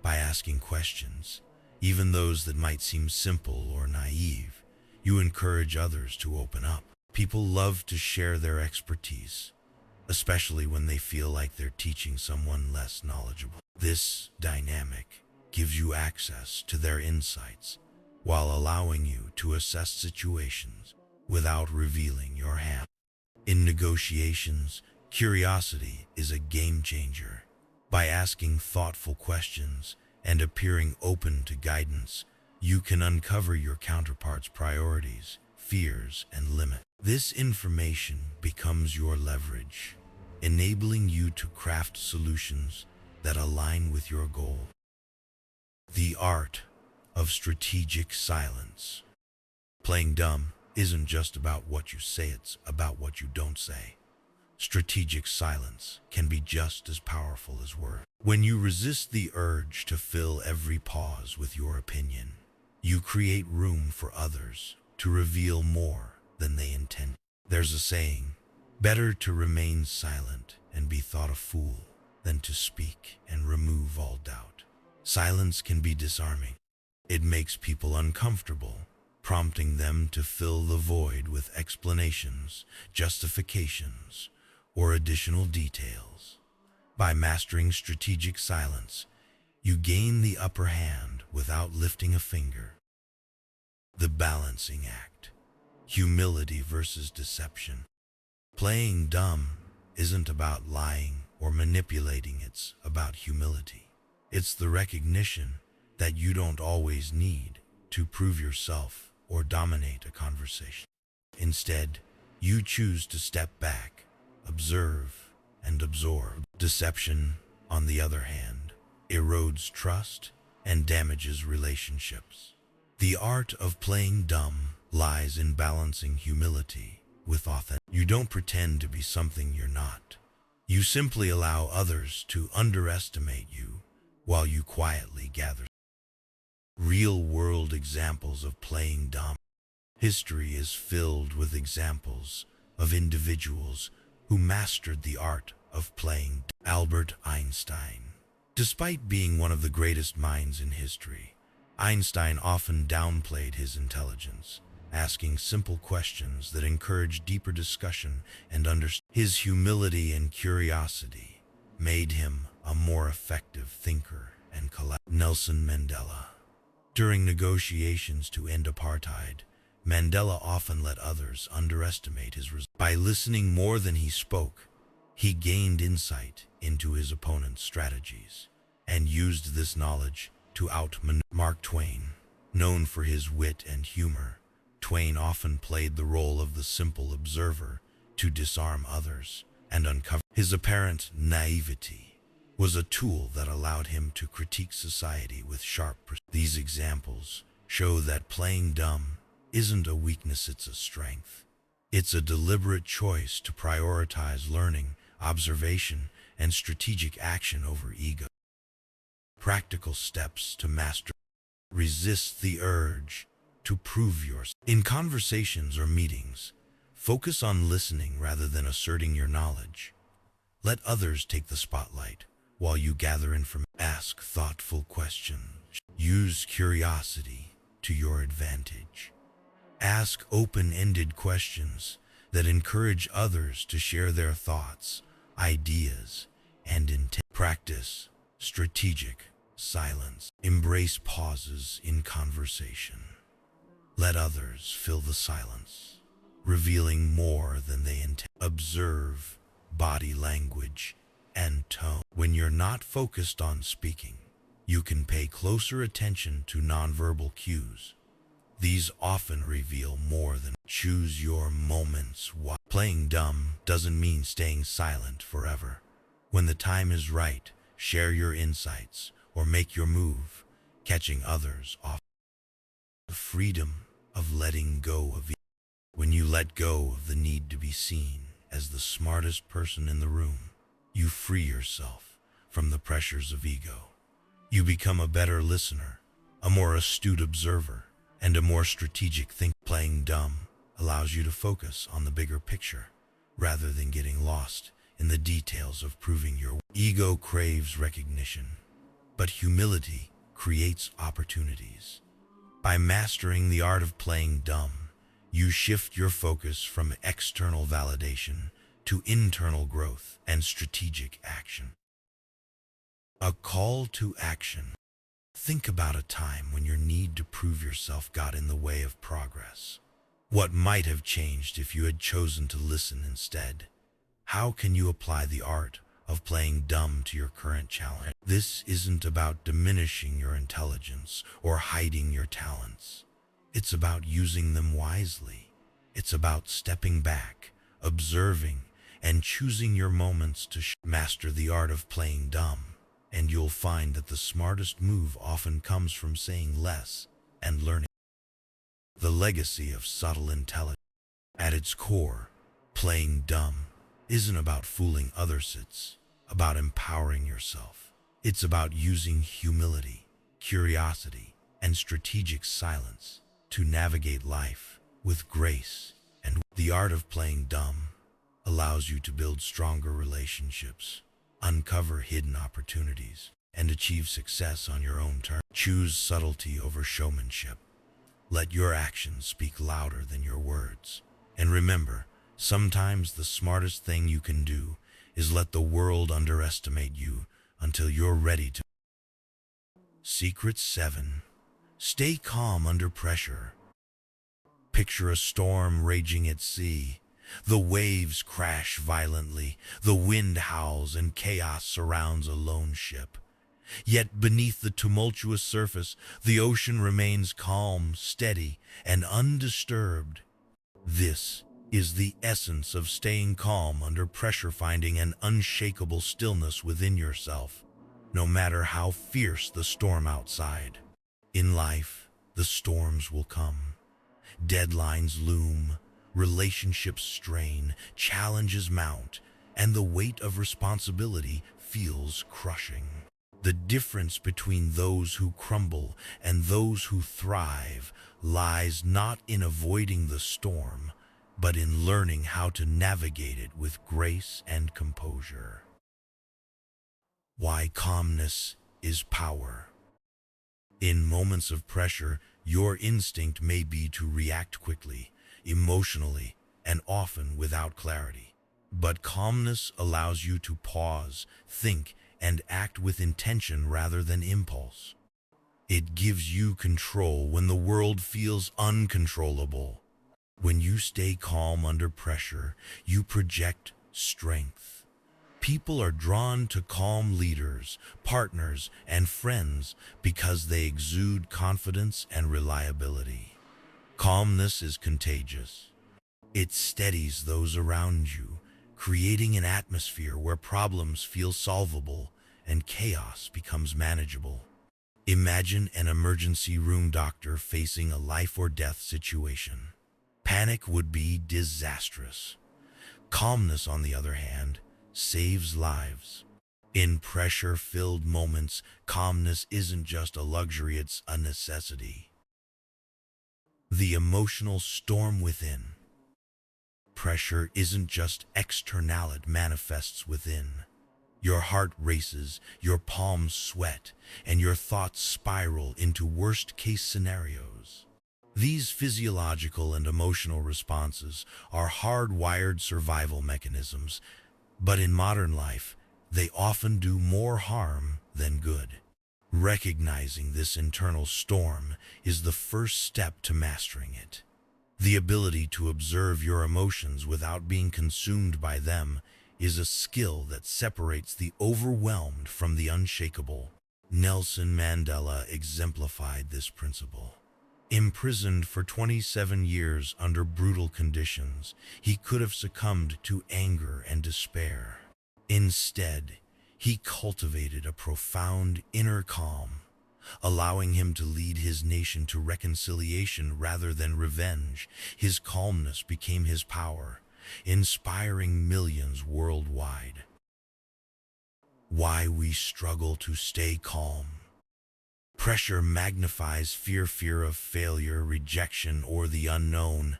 By asking questions, even those that might seem simple or naive, you encourage others to open up. People love to share their expertise, especially when they feel like they're teaching someone less knowledgeable. This dynamic gives you access to their insights while allowing you to assess situations without revealing your hand. In negotiations, curiosity is a game changer. By asking thoughtful questions and appearing open to guidance, you can uncover your counterpart's priorities, fears, and limits. This information becomes your leverage, enabling you to craft solutions that align with your goal. The art of strategic silence. Playing dumb isn't just about what you say, it's about what you don't say. Strategic silence can be just as powerful as words. When you resist the urge to fill every pause with your opinion, you create room for others to reveal more than they intend. There's a saying, better to remain silent and be thought a fool than to speak and remove all doubt. Silence can be disarming. It makes people uncomfortable, prompting them to fill the void with explanations, justifications, or additional details. By mastering strategic silence, you gain the upper hand without lifting a finger. The balancing act. Humility versus deception. Playing dumb isn't about lying or manipulating, it's about humility. It's the recognition that you don't always need to prove yourself or dominate a conversation. Instead, you choose to step back, observe, and absorb. Deception, on the other hand, erodes trust and damages relationships. The art of playing dumb lies in balancing humility with authenticity. You don't pretend to be something you're not. You simply allow others to underestimate you while you quietly gather. Real-world examples of playing dumb. History is filled with examples of individuals who mastered the art of playing dumb. Albert Einstein. Despite being one of the greatest minds in history, Einstein often downplayed his intelligence, asking simple questions that encouraged deeper discussion and understanding. His humility and curiosity made him a more effective thinker and collaborator. Nelson Mandela. During negotiations to end apartheid, Mandela often let others underestimate his results. By listening more than he spoke, he gained insight into his opponent's strategies and used this knowledge to outmaneuver. Mark Twain. Known for his wit and humor, Twain often played the role of the simple observer to disarm others and uncover. His apparent naivety was a tool that allowed him to critique society with sharp precision. These examples show that playing dumb isn't a weakness, it's a strength. It's a deliberate choice to prioritize learning, observation, and strategic action over ego. Practical steps to master. Resist the urge to prove yourself. In conversations or meetings, focus on listening rather than asserting your knowledge. Let others take the spotlight while you gather information. Ask thoughtful questions. Use curiosity to your advantage. Ask open-ended questions that encourage others to share their thoughts, ideas, and intent. Practice strategic silence. Embrace pauses in conversation. Let others fill the silence, revealing more than they intend. Observe body language and tone. When you're not focused on speaking, you can pay closer attention to nonverbal cues. These often reveal more than. Choose your moments. Playing dumb doesn't mean staying silent forever. When the time is right, share your insights or make your move, catching others off. The freedom of letting go of ego. When you let go of the need to be seen as the smartest person in the room, you free yourself from the pressures of ego. You become a better listener, a more astute observer, and a more strategic thinker. Playing dumb allows you to focus on the bigger picture, rather than getting lost in the details of proving your. Ego craves recognition, but humility creates opportunities. By mastering the art of playing dumb, you shift your focus from external validation to internal growth and strategic action. A call to action. Think about a time when your need to prove yourself got in the way of progress. What might have changed if you had chosen to listen instead? How can you apply the art of playing dumb to your current challenge. This isn't about diminishing your intelligence or hiding your talents. It's about using them wisely. It's about stepping back, observing, and choosing your moments to master the art of playing dumb. And you'll find that the smartest move often comes from saying less and learning. The legacy of subtle intelligence. At its core, playing dumb isn't about fooling others, it's about empowering yourself. It's about using humility, curiosity, and strategic silence to navigate life with grace. And the art of playing dumb allows you to build stronger relationships, uncover hidden opportunities, and achieve success on your own terms. Choose subtlety over showmanship. Let your actions speak louder than your words. And remember, sometimes the smartest thing you can do is let the world underestimate you until you're ready to. Secret 7. Stay calm under pressure. Picture a storm raging at sea. The waves crash violently, the wind howls, and chaos surrounds a lone ship. Yet beneath the tumultuous surface, the ocean remains calm, steady, and undisturbed. This is the essence of staying calm under pressure, finding an unshakable stillness within yourself, no matter how fierce the storm outside. In life, the storms will come. Deadlines loom, relationships strain, challenges mount, and the weight of responsibility feels crushing. The difference between those who crumble and those who thrive lies not in avoiding the storm, but in learning how to navigate it with grace and composure. Why calmness is power. In moments of pressure, your instinct may be to react quickly, emotionally, and often without clarity. But calmness allows you to pause, think, and act with intention rather than impulse. It gives you control when the world feels uncontrollable. When you stay calm under pressure, you project strength. People are drawn to calm leaders, partners, and friends because they exude confidence and reliability. Calmness is contagious. It steadies those around you, creating an atmosphere where problems feel solvable and chaos becomes manageable. Imagine an emergency room doctor facing a life or death situation. Panic would be disastrous. Calmness, on the other hand, saves lives. In pressure-filled moments, calmness isn't just a luxury, it's a necessity. The emotional storm within. Pressure isn't just external, it manifests within. Your heart races, your palms sweat, and your thoughts spiral into worst-case scenarios. These physiological and emotional responses are hardwired survival mechanisms, but in modern life, they often do more harm than good. Recognizing this internal storm is the first step to mastering it. The ability to observe your emotions without being consumed by them is a skill that separates the overwhelmed from the unshakable. Nelson Mandela exemplified this principle. Imprisoned for 27 years under brutal conditions, he could have succumbed to anger and despair. Instead, he cultivated a profound inner calm, allowing him to lead his nation to reconciliation rather than revenge. His calmness became his power, inspiring millions worldwide. Why we struggle to stay calm. Pressure magnifies fear of failure, rejection, or the unknown.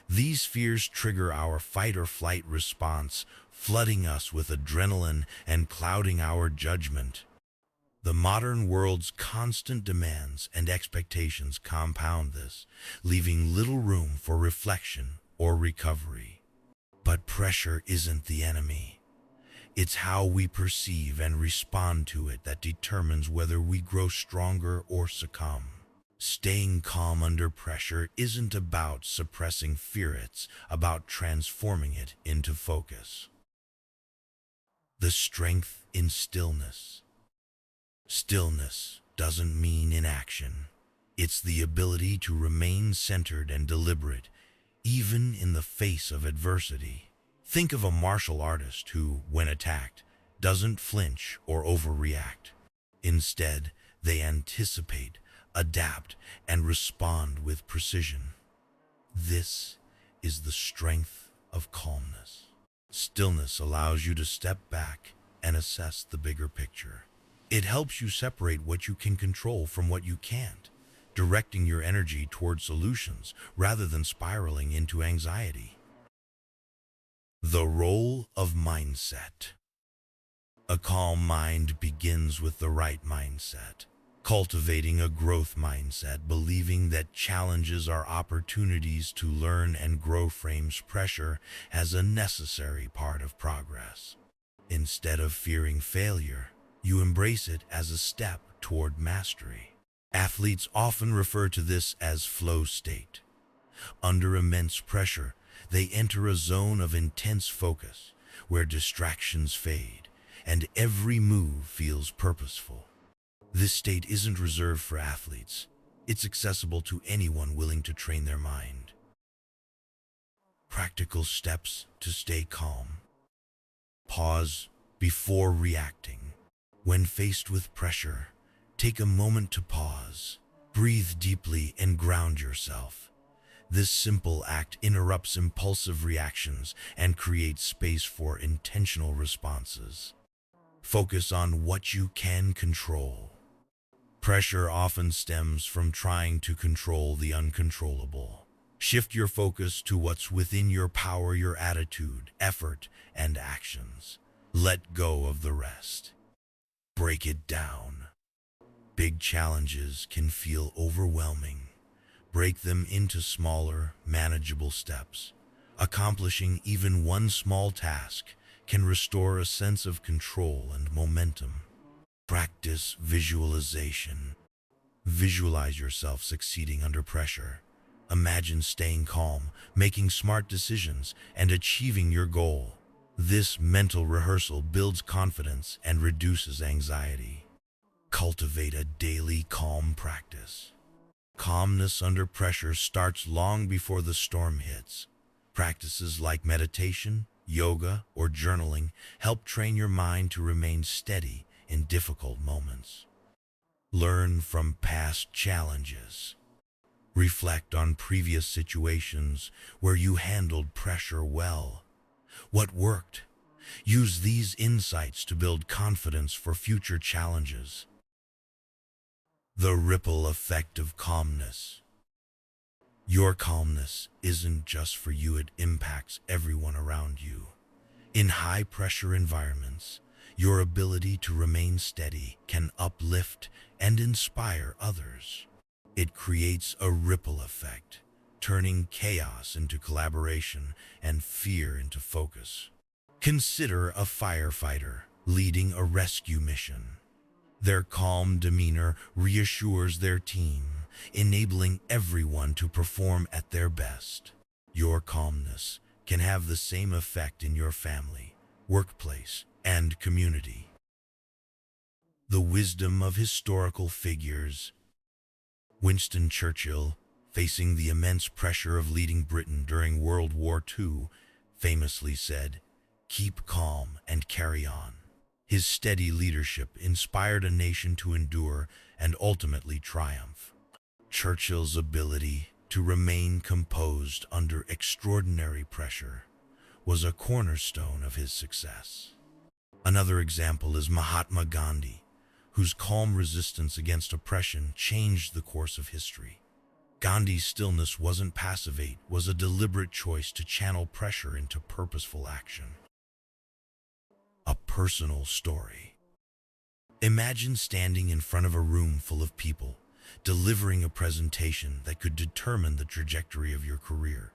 These fears trigger our fight or flight response, flooding us with adrenaline and clouding our judgment. The modern world's constant demands and expectations compound this, leaving little room for reflection or recovery. But pressure isn't the enemy. It's how we perceive and respond to it that determines whether we grow stronger or succumb. Staying calm under pressure isn't about suppressing fear, it's about transforming it into focus. The strength in stillness. Stillness doesn't mean inaction. It's the ability to remain centered and deliberate, even in the face of adversity. Think of a martial artist who, when attacked, doesn't flinch or overreact. Instead, they anticipate, adapt, and respond with precision. This is the strength of calmness. Stillness allows you to step back and assess the bigger picture. It helps you separate what you can control from what you can't, directing your energy toward solutions rather than spiraling into anxiety. The role of mindset. A calm mind begins with the right mindset. Cultivating a growth mindset, believing that challenges are opportunities to learn and grow, frames pressure as a necessary part of progress. Instead of fearing failure, you embrace it as a step toward mastery. Athletes often refer to this as flow state. Under immense pressure, they enter a zone of intense focus where distractions fade and every move feels purposeful. This state isn't reserved for athletes. It's accessible to anyone willing to train their mind. Practical steps to stay calm. Pause before reacting. When faced with pressure, take a moment to pause. Breathe deeply and ground yourself. This simple act interrupts impulsive reactions and creates space for intentional responses. Focus on what you can control. Pressure often stems from trying to control the uncontrollable. Shift your focus to what's within your power, your attitude, effort, and actions. Let go of the rest. Break it down. Big challenges can feel overwhelming. Break them into smaller, manageable steps. Accomplishing even one small task can restore a sense of control and momentum. Practice visualization. Visualize yourself succeeding under pressure. Imagine staying calm, making smart decisions, and achieving your goal. This mental rehearsal builds confidence and reduces anxiety. Cultivate a daily calm practice. Calmness under pressure starts long before the storm hits. Practices like meditation, yoga, or journaling help train your mind to remain steady in difficult moments. Learn from past challenges. Reflect on previous situations where you handled pressure well. What worked? Use these insights to build confidence for future challenges. The ripple effect of calmness. Your calmness isn't just for you, it impacts everyone around you. In high-pressure environments, your ability to remain steady can uplift and inspire others. It creates a ripple effect, turning chaos into collaboration and fear into focus. Consider a firefighter leading a rescue mission. Their calm demeanor reassures their team, enabling everyone to perform at their best. Your calmness can have the same effect in your family, workplace, and community. The wisdom of historical figures. Winston Churchill, facing the immense pressure of leading Britain during World War II, famously said, "Keep calm and carry on." His steady leadership inspired a nation to endure and ultimately triumph. Churchill's ability to remain composed under extraordinary pressure was a cornerstone of his success. Another example is Mahatma Gandhi, whose calm resistance against oppression changed the course of history. Gandhi's stillness wasn't passive, it was a deliberate choice to channel pressure into purposeful action. A personal story. Imagine standing in front of a room full of people, delivering a presentation that could determine the trajectory of your career.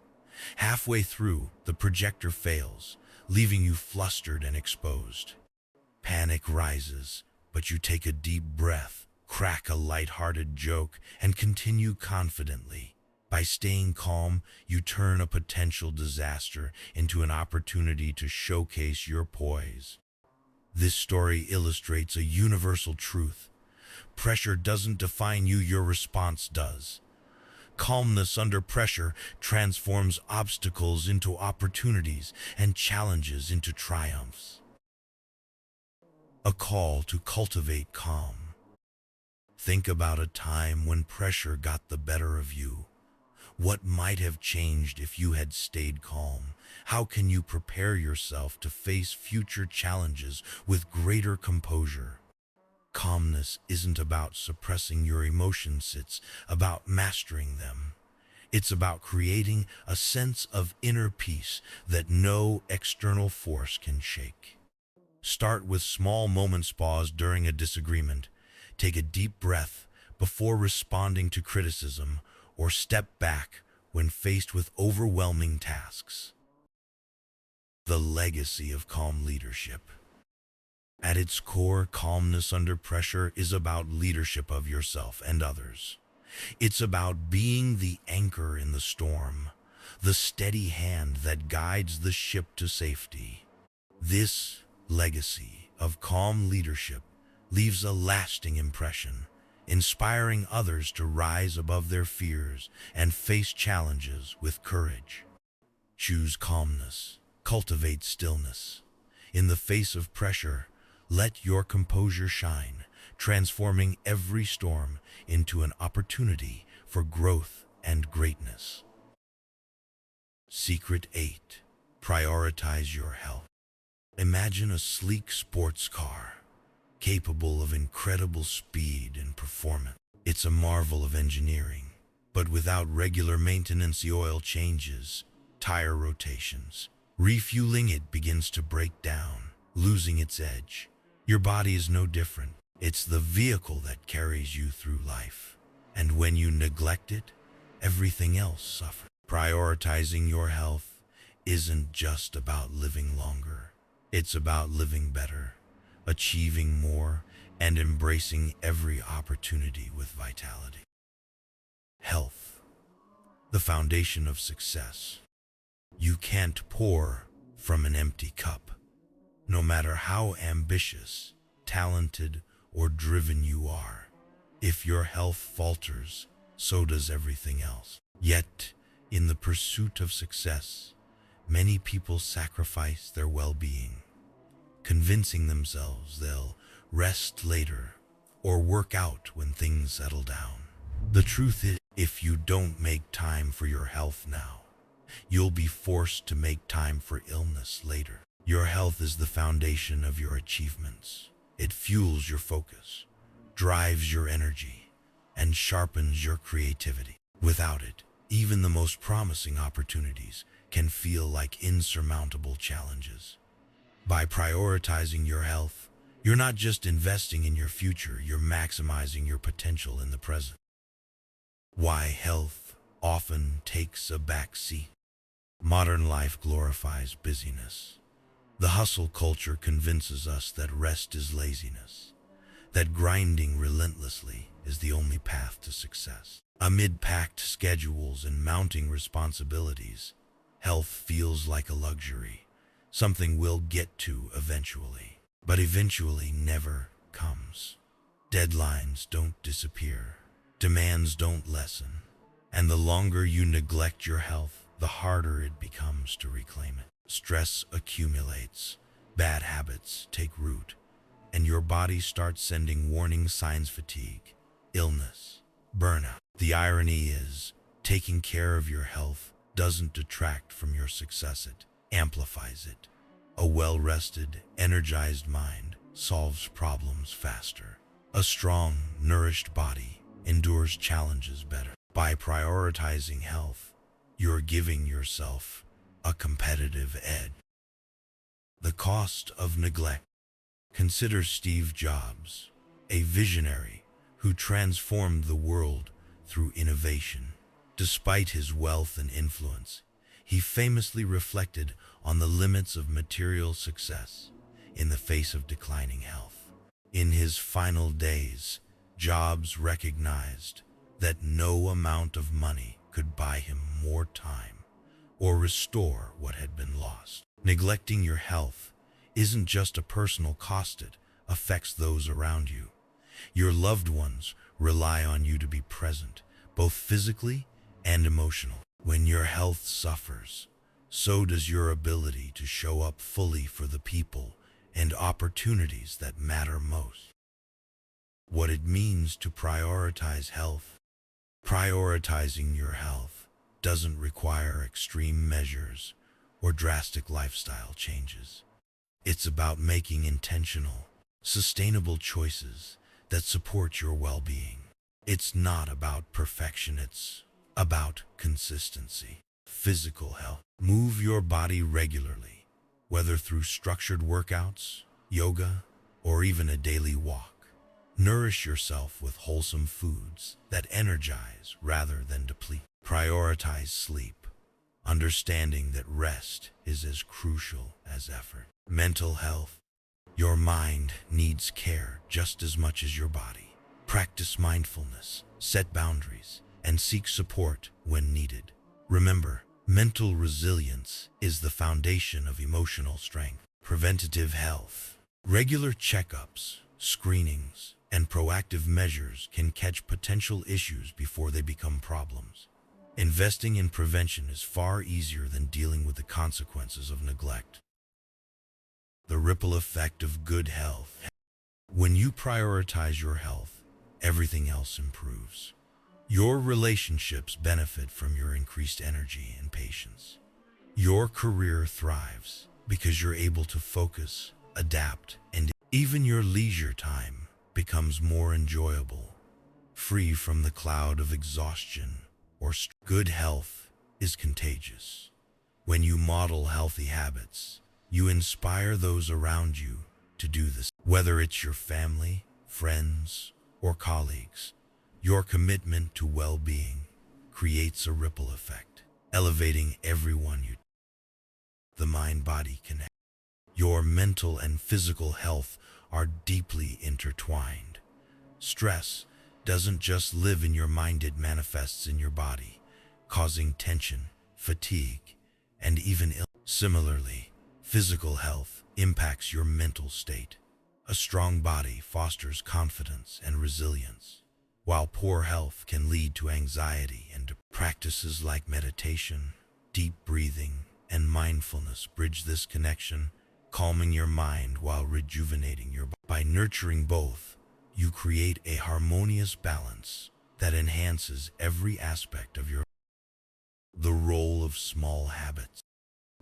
Halfway through, the projector fails, leaving you flustered and exposed. Panic rises, but you take a deep breath, crack a light-hearted joke, and continue confidently. By staying calm, you turn a potential disaster into an opportunity to showcase your poise. This story illustrates a universal truth. Pressure doesn't define you, your response does. Calmness under pressure transforms obstacles into opportunities and challenges into triumphs. A call to cultivate calm. Think about a time when pressure got the better of you. What might have changed if you had stayed calm? How can you prepare yourself to face future challenges with greater composure? Calmness isn't about suppressing your emotions, it's about mastering them. It's about creating a sense of inner peace that no external force can shake. Start with small moments. Pause during a disagreement. Take a deep breath before responding to criticism, or step back when faced with overwhelming tasks. The legacy of calm leadership. At its core, calmness under pressure is about leadership of yourself and others. It's about being the anchor in the storm, the steady hand that guides the ship to safety. This legacy of calm leadership leaves a lasting impression, inspiring others to rise above their fears and face challenges with courage. Choose calmness. Cultivate stillness. In the face of pressure, let your composure shine, transforming every storm into an opportunity for growth and greatness. Secret 8. Prioritize your health. Imagine a sleek sports car, capable of incredible speed and performance. It's a marvel of engineering, but without regular maintenance, the oil changes, tire rotations, refueling it begins to break down, losing its edge. Your body is no different. It's the vehicle that carries you through life. And when you neglect it, everything else suffers. Prioritizing your health isn't just about living longer. It's about living better, achieving more, and embracing every opportunity with vitality. Health, the foundation of success. You can't pour from an empty cup. No matter how ambitious, talented, or driven you are, if your health falters, so does everything else. Yet, in the pursuit of success, many people sacrifice their well-being, convincing themselves they'll rest later or work out when things settle down. The truth is, if you don't make time for your health now, you'll be forced to make time for illness later. Your health is the foundation of your achievements. It fuels your focus, drives your energy, and sharpens your creativity. Without it, even the most promising opportunities can feel like insurmountable challenges. By prioritizing your health, you're not just investing in your future, you're maximizing your potential in the present. Why health often takes a back seat. Modern life glorifies busyness. The hustle culture convinces us that rest is laziness, that grinding relentlessly is the only path to success. Amid packed schedules and mounting responsibilities, health feels like a luxury, something we'll get to eventually. But eventually never comes. Deadlines don't disappear, demands don't lessen, and the longer you neglect your health, the harder it becomes to reclaim it. Stress accumulates, bad habits take root, and your body starts sending warning signs: fatigue, illness, burnout. The irony is, taking care of your health doesn't detract from your success, it amplifies it. A well-rested, energized mind solves problems faster. A strong, nourished body endures challenges better. By prioritizing health, you're giving yourself a competitive edge. The cost of neglect. Consider Steve Jobs, a visionary who transformed the world through innovation. Despite his wealth and influence, he famously reflected on the limits of material success in the face of declining health. In his final days, Jobs recognized that no amount of money could buy him more time or restore what had been lost. Neglecting your health isn't just a personal cost, it affects those around you. Your loved ones rely on you to be present, both physically and emotionally. When your health suffers, so does your ability to show up fully for the people and opportunities that matter most. What it means to prioritize health. Prioritizing your health doesn't require extreme measures or drastic lifestyle changes. It's about making intentional, sustainable choices that support your well-being. It's not about perfection, it's about consistency. Physical health. Move your body regularly, whether through structured workouts, yoga, or even a daily walk. Nourish yourself with wholesome foods that energize rather than deplete. Prioritize sleep, understanding that rest is as crucial as effort. Mental health. Your mind needs care just as much as your body. Practice mindfulness, set boundaries, and seek support when needed. Remember, mental resilience is the foundation of emotional strength. Preventative health. Regular checkups, screenings, and proactive measures can catch potential issues before they become problems. Investing in prevention is far easier than dealing with the consequences of neglect. The ripple effect of good health. When you prioritize your health, everything else improves. Your relationships benefit from your increased energy and patience. Your career thrives because you're able to focus, adapt, and even your leisure time becomes more enjoyable, free from the cloud of exhaustion or stress. Good health is contagious. When you model healthy habits, you inspire those around you to do this. Whether it's your family, friends, or colleagues, your commitment to well-being creates a ripple effect, elevating everyone you. The mind-body connection. Your mental and physical health are deeply intertwined. Stress doesn't just live in your mind, it manifests in your body, causing tension, fatigue, and even illness. Similarly, physical health impacts your mental state. A strong body fosters confidence and resilience, while poor health can lead to anxiety and practices like meditation, deep breathing, and mindfulness bridge this connection, calming your mind while rejuvenating your body. By nurturing both, you create a harmonious balance that enhances every aspect of your. The role of small habits.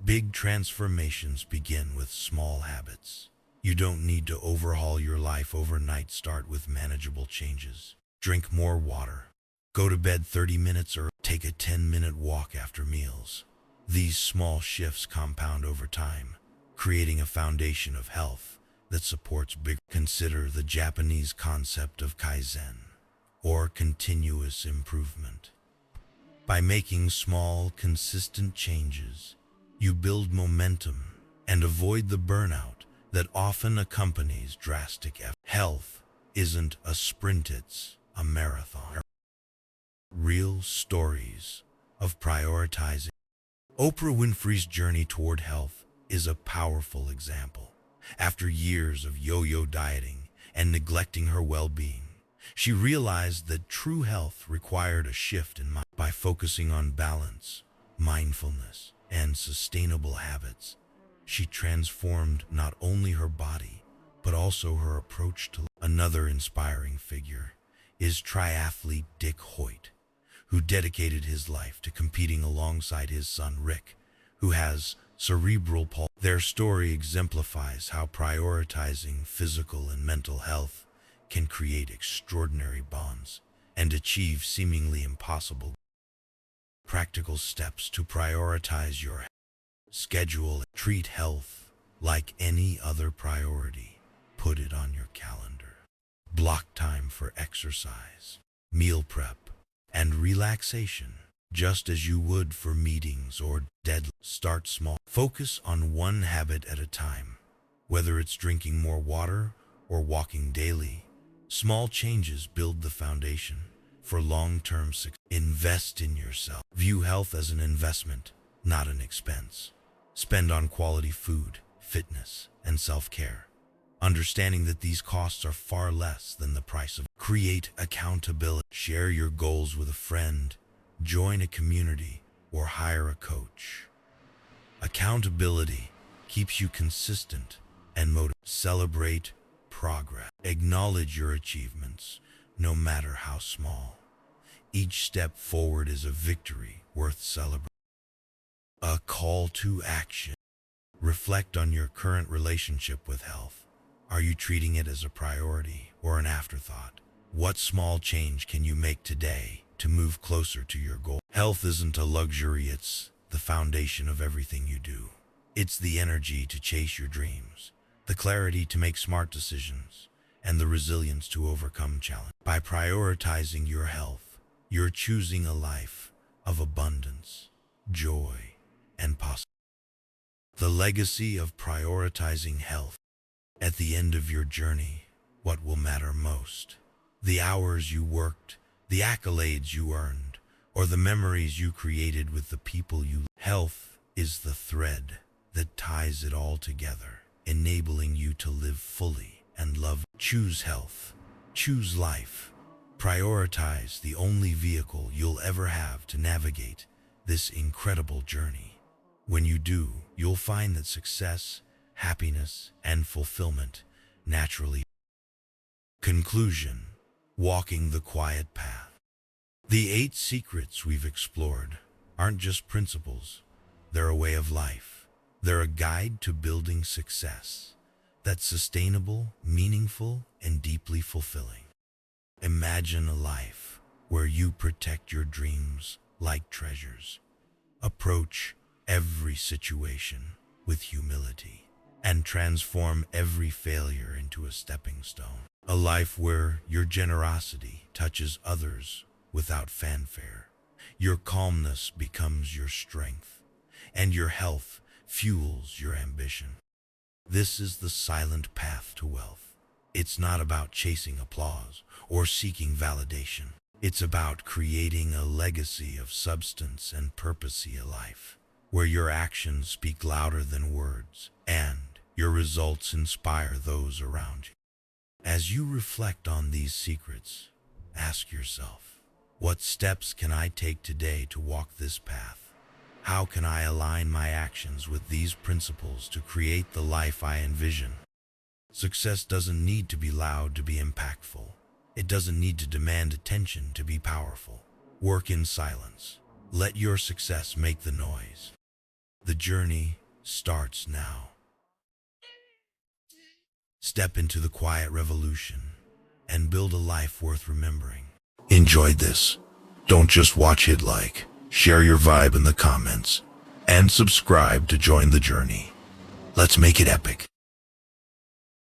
Big transformations begin with small habits. You don't need to overhaul your life overnight. Start with manageable changes. Drink more water. Go to bed 30 minutes early. Take a 10-minute walk after meals. These small shifts compound over time, creating a foundation of health that supports big. Consider the Japanese concept of kaizen, or continuous improvement. By making small, consistent changes, you build momentum and avoid the burnout that often accompanies drastic effort. Health isn't a sprint, it's a marathon. Real stories of prioritizing. Oprah Winfrey's journey toward health is a powerful example. After years of yo-yo dieting and neglecting her well-being, she realized that true health required a shift in mind. By focusing on balance, mindfulness, and sustainable habits, she transformed not only her body, but also her approach to life. Another inspiring figure is triathlete Dick Hoyt, who dedicated his life to competing alongside his son Rick, who has cerebral palsy. Their story exemplifies how prioritizing physical and mental health can create extraordinary bonds and achieve seemingly impossible. Practical steps to prioritize your health. Schedule. Treat health like any other priority. Put it on your calendar. Block time for exercise, meal prep, and relaxation, just as you would for meetings or deadlines. Start small. Focus on one habit at a time. Whether it's drinking more water or walking daily, small changes build the foundation for long-term success. Invest in yourself. View health as an investment, not an expense. Spend on quality food, fitness, and self-care. Understanding that these costs are far less than the price of. Create accountability. Share your goals with a friend, join a community, or hire a coach. Accountability keeps you consistent and motivated. Celebrate progress. Acknowledge your achievements, no matter how small. Each step forward is a victory worth celebrating. A call to action. Reflect on your current relationship with health. Are you treating it as a priority or an afterthought? What small change can you make today to move closer to your goal? Health isn't a luxury, it's the foundation of everything you do. It's the energy to chase your dreams, the clarity to make smart decisions, and the resilience to overcome challenge. By prioritizing your health, you're choosing a life of abundance, joy, and possibility. The legacy of prioritizing health. At the end of your journey, what will matter most? The hours you worked, the accolades you earned, or the memories you created with the people you love. Health is the thread that ties it all together, enabling you to live fully and love. Choose health. Choose life. Prioritize the only vehicle you'll ever have to navigate this incredible journey. When you do, you'll find that success, happiness, and fulfillment naturally. Conclusion. Walking the quiet path. The 8 secrets we've explored aren't just principles, they're a way of life. They're a guide to building success that's sustainable, meaningful, and deeply fulfilling. Imagine a life where you protect your dreams like treasures. Approach every situation with humility and transform every failure into a stepping stone. A life where your generosity touches others without fanfare. Your calmness becomes your strength, and your health fuels your ambition. This is the silent path to wealth. It's not about chasing applause or seeking validation. It's about creating a legacy of substance and purpose, a life where your actions speak louder than words and your results inspire those around you. As you reflect on these secrets, ask yourself, what steps can I take today to walk this path? How can I align my actions with these principles to create the life I envision? Success doesn't need to be loud to be impactful. It doesn't need to demand attention to be powerful. Work in silence. Let your success make the noise. The journey starts now. Step into the quiet revolution and build a life worth remembering. Enjoyed this? Don't just watch, hit like, share your vibe in the comments, and subscribe to join the journey. Let's make it epic.